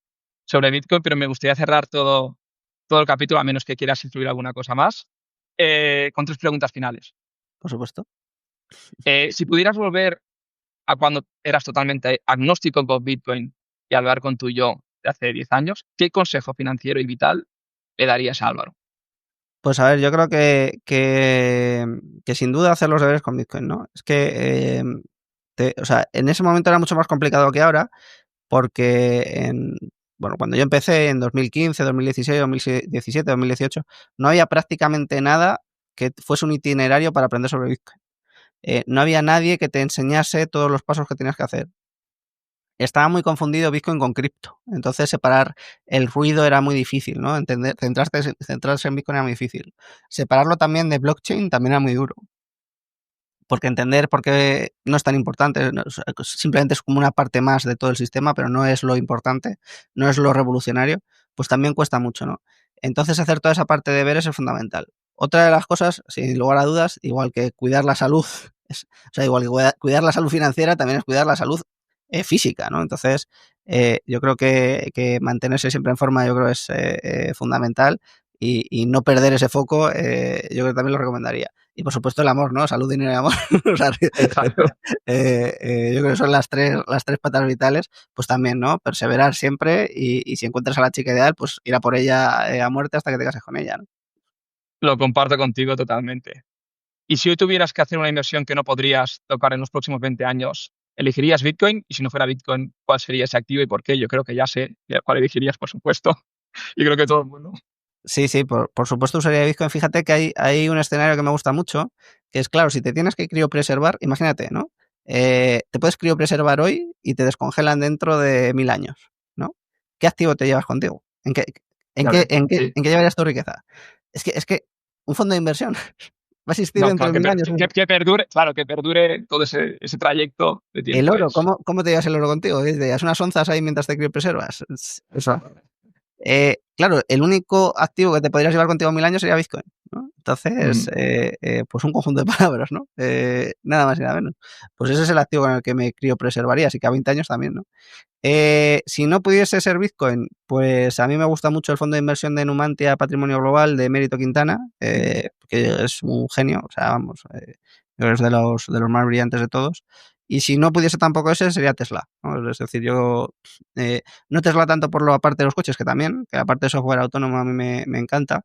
Bitcoin, pero me gustaría cerrar todo el capítulo, a menos que quieras incluir alguna cosa más, con 3 preguntas finales. Por supuesto. Si pudieras volver a cuando eras totalmente agnóstico con Bitcoin y hablar con tu yo de hace 10 años, ¿qué consejo financiero y vital le darías a Álvaro? Pues a ver, yo creo que sin duda hacer los deberes con Bitcoin, ¿no? Es que, o sea, en ese momento era mucho más complicado que ahora, porque bueno, cuando yo empecé en 2015, 2016, 2017, 2018, no había prácticamente nada que fuese un itinerario para aprender sobre Bitcoin. No había nadie que te enseñase todos los pasos que tenías que hacer. Estaba muy confundido Bitcoin con cripto. Entonces, separar el ruido era muy difícil, ¿no? Centrarse en Bitcoin era muy difícil. Separarlo también de blockchain también era muy duro. Porque entender por qué no es tan importante, no, simplemente es como una parte más de todo el sistema, pero no es lo importante, no es lo revolucionario, pues también cuesta mucho, ¿no? Entonces, hacer toda esa parte de deberes es fundamental. Otra de las cosas, sin lugar a dudas, igual que cuidar la salud, o sea, igual que cuidar la salud financiera, también es cuidar la salud física, ¿no? Entonces, yo creo que mantenerse siempre en forma, yo creo es fundamental, y no perder ese foco, yo creo que también lo recomendaría. Y por supuesto el amor, ¿no? Salud, dinero y amor. O sea, Exacto. yo creo que son las tres patas vitales, pues también, ¿no? Perseverar siempre, y si encuentras a la chica ideal, pues ir a por ella a muerte hasta que te cases con ella, ¿no? Lo comparto contigo totalmente. Y si hoy tuvieras que hacer una inversión que no podrías tocar en los próximos 20 años, ¿elegirías Bitcoin? Y si no fuera Bitcoin, ¿cuál sería ese activo y por qué? Yo creo que ya sé cuál elegirías, por supuesto. Y creo que todo el mundo. Sí, sí, por supuesto usaría Bitcoin. Fíjate que hay un escenario que me gusta mucho, que es, claro, si te tienes que criopreservar, imagínate, ¿no? Te puedes criopreservar hoy y te descongelan dentro de 1000 años, ¿no? ¿Qué activo te llevas contigo? ¿En qué, en Ya qué, ves, en qué, sí. en qué llevarías tu riqueza? Es que un fondo de inversión va a existir No, dentro claro, de 1000 años. que perdure, claro, que perdure todo ese trayecto de El tiempo oro, es. ¿cómo te llevas el oro contigo? ¿Te llevas unas onzas ahí mientras te criopreservas? Eso. Claro, el único activo que te podrías llevar contigo 1000 años sería Bitcoin, ¿no? Entonces, Mm, pues un conjunto de palabras, ¿no? Nada más y nada menos. Pues ese es el activo con el que me criopreservaría, así que a 20 años también, ¿no? Si no pudiese ser Bitcoin, pues a mí me gusta mucho el fondo de inversión de Numantia Patrimonio Global de Mérito Quintana, que es un genio, o sea, vamos, creo que es de los más brillantes de todos. Y si no pudiese tampoco ese, sería Tesla, ¿no? Es decir, yo no Tesla tanto por la parte de los coches, que también, que la parte de software autónomo a mí me encanta,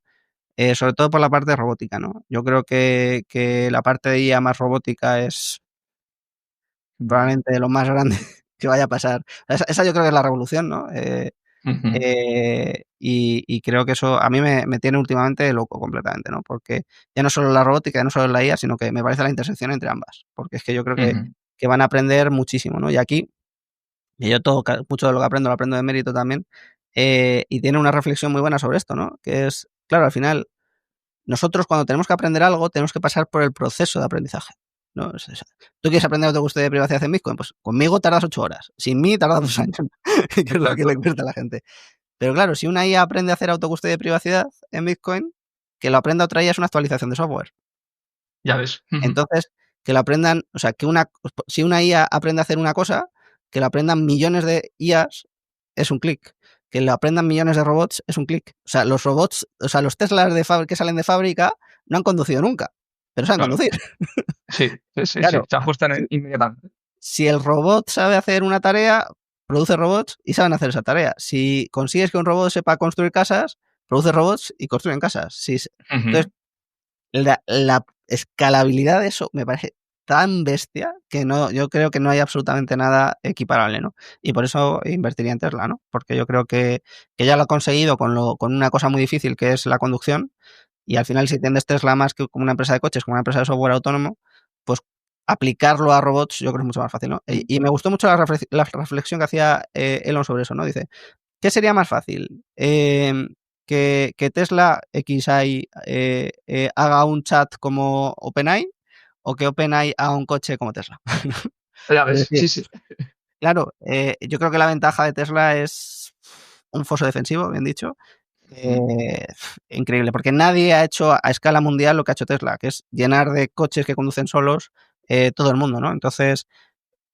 sobre todo por la parte de robótica, ¿no? Yo creo que la parte de IA más robótica es mm, probablemente de lo más grande que vaya a pasar. Esa yo creo que es la revolución, ¿no? ujú, Y creo que eso a mí me tiene últimamente loco completamente, ¿no? Porque ya no solo la robótica, ya no solo la IA, sino que me parece la intersección entre ambas. Porque es que yo creo que, ujú. que van a aprender muchísimo, ¿no? Y aquí, y yo mucho de lo que aprendo, lo aprendo de mérito también, y tiene una reflexión muy buena sobre esto, ¿no? Que es, claro, al final, nosotros cuando tenemos que aprender algo, tenemos que pasar por el proceso de aprendizaje, ¿no? ¿Tú quieres aprender autocustodia de privacidad en Bitcoin? Pues conmigo tardas 8 horas, sin mí tardas 2 Ujú. años, que es lo que le Exacto. cuesta a la gente. Pero claro, si una IA aprende a hacer autocustodia de privacidad en Bitcoin, que lo aprenda otra IA es una actualización de software. Ya ves. Ujú. Entonces, que lo aprendan, o sea, si una IA aprende a hacer una cosa, que lo aprendan millones de IAs es un clic. Que lo aprendan millones de robots es un clic. O sea, los robots, o sea, los Teslas que salen de fábrica no han conducido nunca, pero saben Claro. conducir. Sí, sí, sí, sí. Claro, Se ajustan inmediatamente. si el robot sabe hacer una tarea, produce robots y saben hacer esa tarea. Si consigues que un robot sepa construir casas, produce robots y construyen casas. Ujú. Entonces, la escalabilidad de eso me parece tan bestia que no, yo creo que no hay absolutamente nada equiparable, ¿no? Y por eso invertiría en Tesla, ¿no? Porque yo creo que ya lo ha conseguido con una cosa muy difícil que es la conducción. Y al final, si entiendes Tesla más que como una empresa de coches, como una empresa de software autónomo, pues aplicarlo a robots yo creo que es mucho más fácil, ¿no? Y me gustó mucho la reflexión que hacía Elon sobre eso, ¿no? Dice, ¿qué sería más fácil? Que Tesla XI haga un chat como OpenAI o que OpenAI haga un coche como Tesla. Ya Es ves, decir, sí, sí. claro, yo creo que la ventaja de Tesla es un foso defensivo, bien dicho, Ujú. increíble, porque nadie ha hecho a escala mundial lo que ha hecho Tesla, que es llenar de coches que conducen solos todo el mundo, ¿no? Entonces,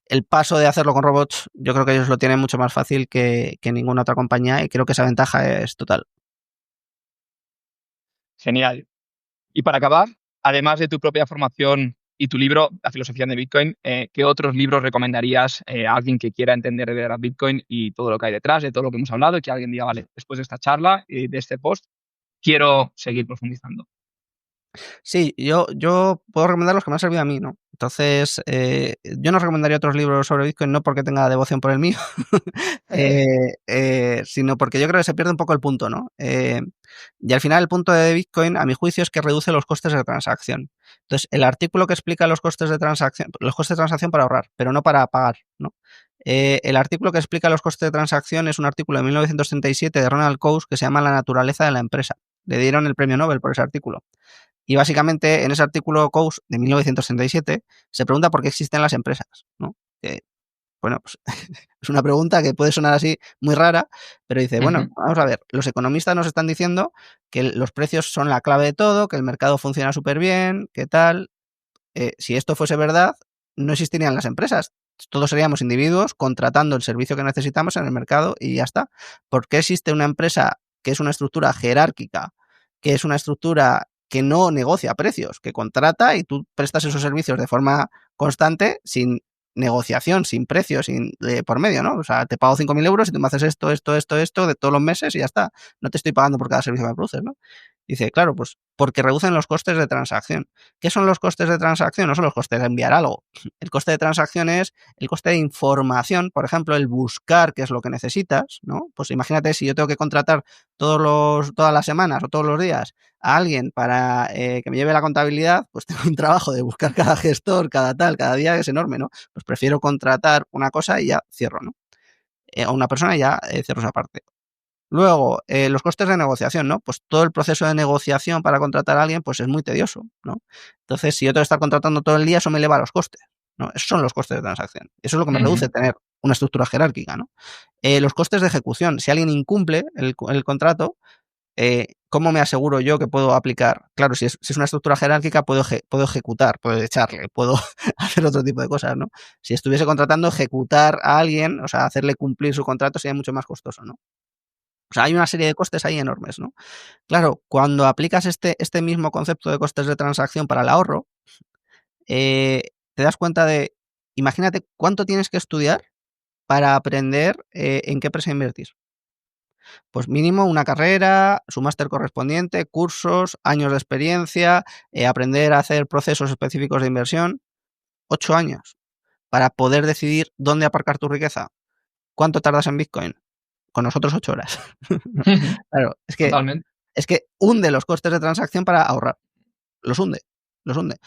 el paso de hacerlo con robots, yo creo que ellos lo tienen mucho más fácil que ninguna otra compañía y creo que esa ventaja es total. Genial. Y para acabar, además de tu propia formación y tu libro, La filosofía de Bitcoin, ¿qué otros libros recomendarías a alguien que quiera entender de verdad Bitcoin y todo lo que hay detrás, de todo lo que hemos hablado, y que alguien diga, vale, después de esta charla y de este post, quiero seguir profundizando? Sí, yo puedo recomendar los que me han servido a mí, ¿no? Entonces, yo no recomendaría otros libros sobre Bitcoin no porque tenga devoción por el mío, sino porque yo creo que se pierde un poco el punto, ¿no? Y al final el punto de Bitcoin, a mi juicio, es que reduce los costes de transacción. Entonces, el artículo que explica los costes de transacción para ahorrar, pero no para pagar, ¿no? El artículo que explica los costes de transacción es un artículo de 1937 de Ronald Coase que se llama La naturaleza de la empresa. Le dieron el premio Nobel por ese artículo. Y básicamente en ese artículo Coase de 1967 se pregunta por qué existen las empresas, ¿no? Bueno, pues es una pregunta que puede sonar así muy rara, pero dice, bueno, Ujú. vamos a ver, los economistas nos están diciendo que los precios son la clave de todo, que el mercado funciona súper bien, que tal. Si esto fuese verdad, no existirían las empresas. Todos seríamos individuos contratando el servicio que necesitamos en el mercado y ya está. ¿Por qué existe una empresa que es una estructura jerárquica, que es una estructura que no negocia precios, que contrata y tú prestas esos servicios de forma constante sin negociación, sin precios, sin por medio, ¿no? O sea, te pago 5.000 euros y tú me haces esto de todos los meses y ya está. No te estoy pagando por cada servicio que me produces, ¿no? Dice, claro, pues porque reducen los costes de transacción. ¿Qué son los costes de transacción? No son los costes de enviar algo. El coste de transacción es el coste de información, por ejemplo, el buscar qué es lo que necesitas, ¿no? Pues imagínate si yo tengo que contratar todas las semanas o todos los días a alguien para que me lleve la contabilidad, pues tengo un trabajo de buscar cada gestor, cada tal, cada día que es enorme, ¿no? Pues prefiero contratar una cosa y ya cierro, ¿no? A una persona y ya cierro esa parte. Luego, los costes de negociación, ¿no? Pues todo el proceso de negociación para contratar a alguien, pues es muy tedioso, ¿no? Entonces, si yo tengo que estar contratando todo el día, eso me eleva los costes, ¿no? Esos son los costes de transacción. Eso es lo que me Ujú. reduce tener una estructura jerárquica, ¿no? Los costes de ejecución. Si alguien incumple el contrato, ¿cómo me aseguro yo que puedo aplicar? Claro, si es una estructura jerárquica, puedo ejecutar, puedo echarle, puedo hacer otro tipo de cosas, ¿no? Si estuviese contratando, ejecutar a alguien, o sea, hacerle cumplir su contrato sería mucho más costoso, ¿no? O sea, hay una serie de costes ahí enormes, ¿no? Claro, cuando aplicas este mismo concepto de costes de transacción para el ahorro, eh, te das cuenta de, imagínate cuánto tienes que estudiar para aprender en qué empresa invertir. Pues mínimo una carrera, su máster correspondiente, cursos, años de experiencia, aprender a hacer procesos específicos de inversión. 8 años para poder decidir dónde aparcar tu riqueza. ¿Cuánto tardas en Bitcoin? Con nosotros 8 horas. Claro, Totalmente. es que hunde los costes de transacción para ahorrar. Los hunde, los hunde.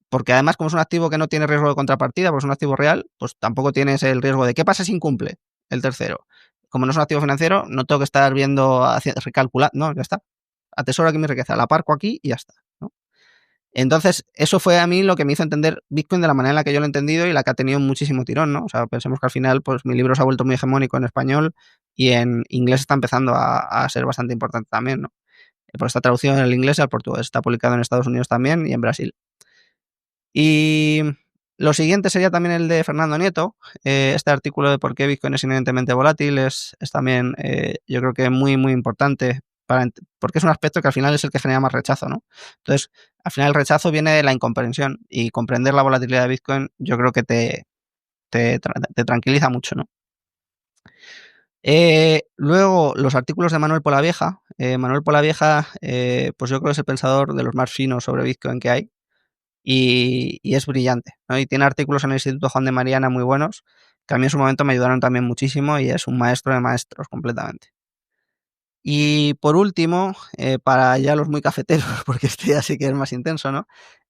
Porque además, como es un activo que no tiene riesgo de contrapartida, porque es un activo real, pues tampoco tienes el riesgo de qué pasa si incumple el tercero. Como no es un activo financiero, no tengo que estar viendo, recalcular, no, ya está. Atesoro aquí mi riqueza, la aparco aquí y ya está, ¿no? Entonces, eso fue a mí lo que me hizo entender Bitcoin de la manera en la que yo lo he entendido y la que ha tenido muchísimo tirón, ¿no? O sea, pensemos que al final, pues mi libro se ha vuelto muy hegemónico en español y en inglés está empezando a ser bastante importante también, ¿no? Porque está traducido en el inglés y al portugués. Está publicado en Estados Unidos también y en Brasil. Y Lo siguiente sería también el de Fernando Nieto. Este artículo de por qué Bitcoin es inherentemente volátil es también, yo creo que muy, muy importante porque es un aspecto que al final es el que genera más rechazo, ¿no? Entonces, al final el rechazo viene de la incomprensión y comprender la volatilidad de Bitcoin yo creo que te tranquiliza mucho, ¿no? Luego, los artículos de Manuel Polavieja. Manuel Polavieja, pues yo creo que es el pensador de los más finos sobre Bitcoin que hay y es brillante, ¿no? Y tiene artículos en el Instituto Juan de Mariana muy buenos, que a mí en su momento me ayudaron también muchísimo y es un maestro de maestros completamente. Y por último, para ya los muy cafeteros, porque este ya sí que es más intenso, ¿no?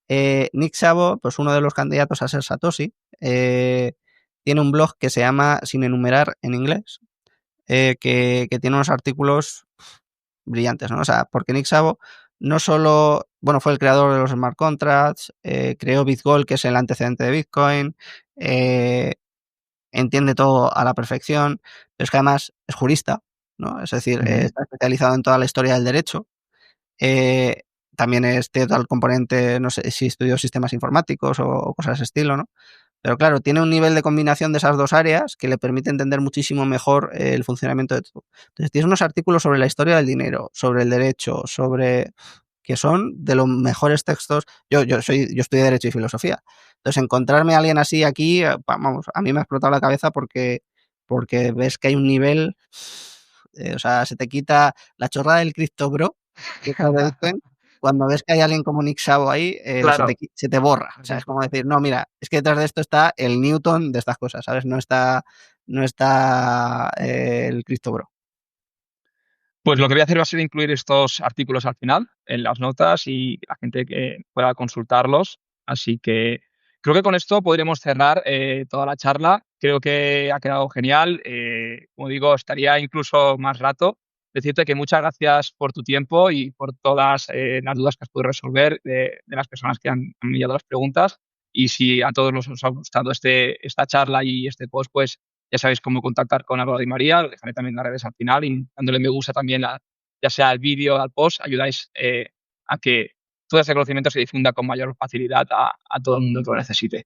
Nick Szabo, pues uno de los candidatos a ser Satoshi, tiene un blog que se llama Sin enumerar en inglés, que tiene unos artículos brillantes, ¿no? O sea, porque Nick Szabo no solo, bueno, fue el creador de los smart contracts, creó BitGold, que es el antecedente de Bitcoin, entiende todo a la perfección, pero es que además es jurista, ¿no? Es decir, está especializado en toda la historia del derecho. Eh, también tiene todo el componente, no sé si estudió sistemas informáticos o cosas de ese estilo, ¿no? Pero claro, tiene un nivel de combinación de esas dos áreas que le permite entender muchísimo mejor el funcionamiento de todo. Entonces, tienes unos artículos sobre la historia del dinero, sobre el derecho, sobre que son de los mejores textos. Yo estudié Derecho y Filosofía. Entonces, encontrarme a alguien así aquí, vamos, a mí me ha explotado la cabeza porque ves que hay un nivel, o sea, se te quita la chorrada del Crypto Bro, que es la de Bitcoin, cuando ves que hay alguien como Nick Szabo ahí, Claro. se te borra. O sea, es como decir, no, mira, es que detrás de esto está el Newton de estas cosas, ¿sabes? No está el Cristo Bro. Pues lo que voy a hacer va a ser incluir estos artículos al final, en las notas y la gente que pueda consultarlos. Así que creo que con esto podremos cerrar toda la charla. Creo que ha quedado genial. Como digo, estaría incluso más rato. Decirte que muchas gracias por tu tiempo y por todas las dudas que has podido resolver de las personas que han enviado las preguntas. Y si a todos os ha gustado esta charla y este post, pues ya sabéis cómo contactar con Álvaro Di María, lo dejaré también en las redes al final y dándole me gusta también, ya sea al vídeo o al post, ayudáis a que todo ese conocimiento se difunda con mayor facilidad a todo el mundo que lo necesite.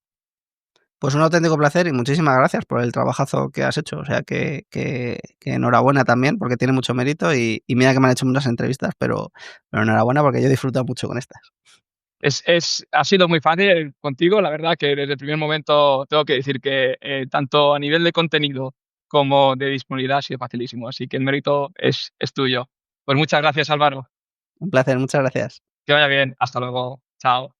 Pues un auténtico placer y muchísimas gracias por el trabajazo que has hecho. O sea, que enhorabuena también, porque tiene mucho mérito y mira que me han hecho muchas entrevistas, pero enhorabuena porque yo he disfrutado mucho con estas. Ha sido muy fácil contigo, la verdad que desde el primer momento tengo que decir que tanto a nivel de contenido como de disponibilidad ha sido facilísimo, así que el mérito es tuyo. Pues muchas gracias, Álvaro. Un placer, muchas gracias. Que vaya bien. Hasta luego. Chao.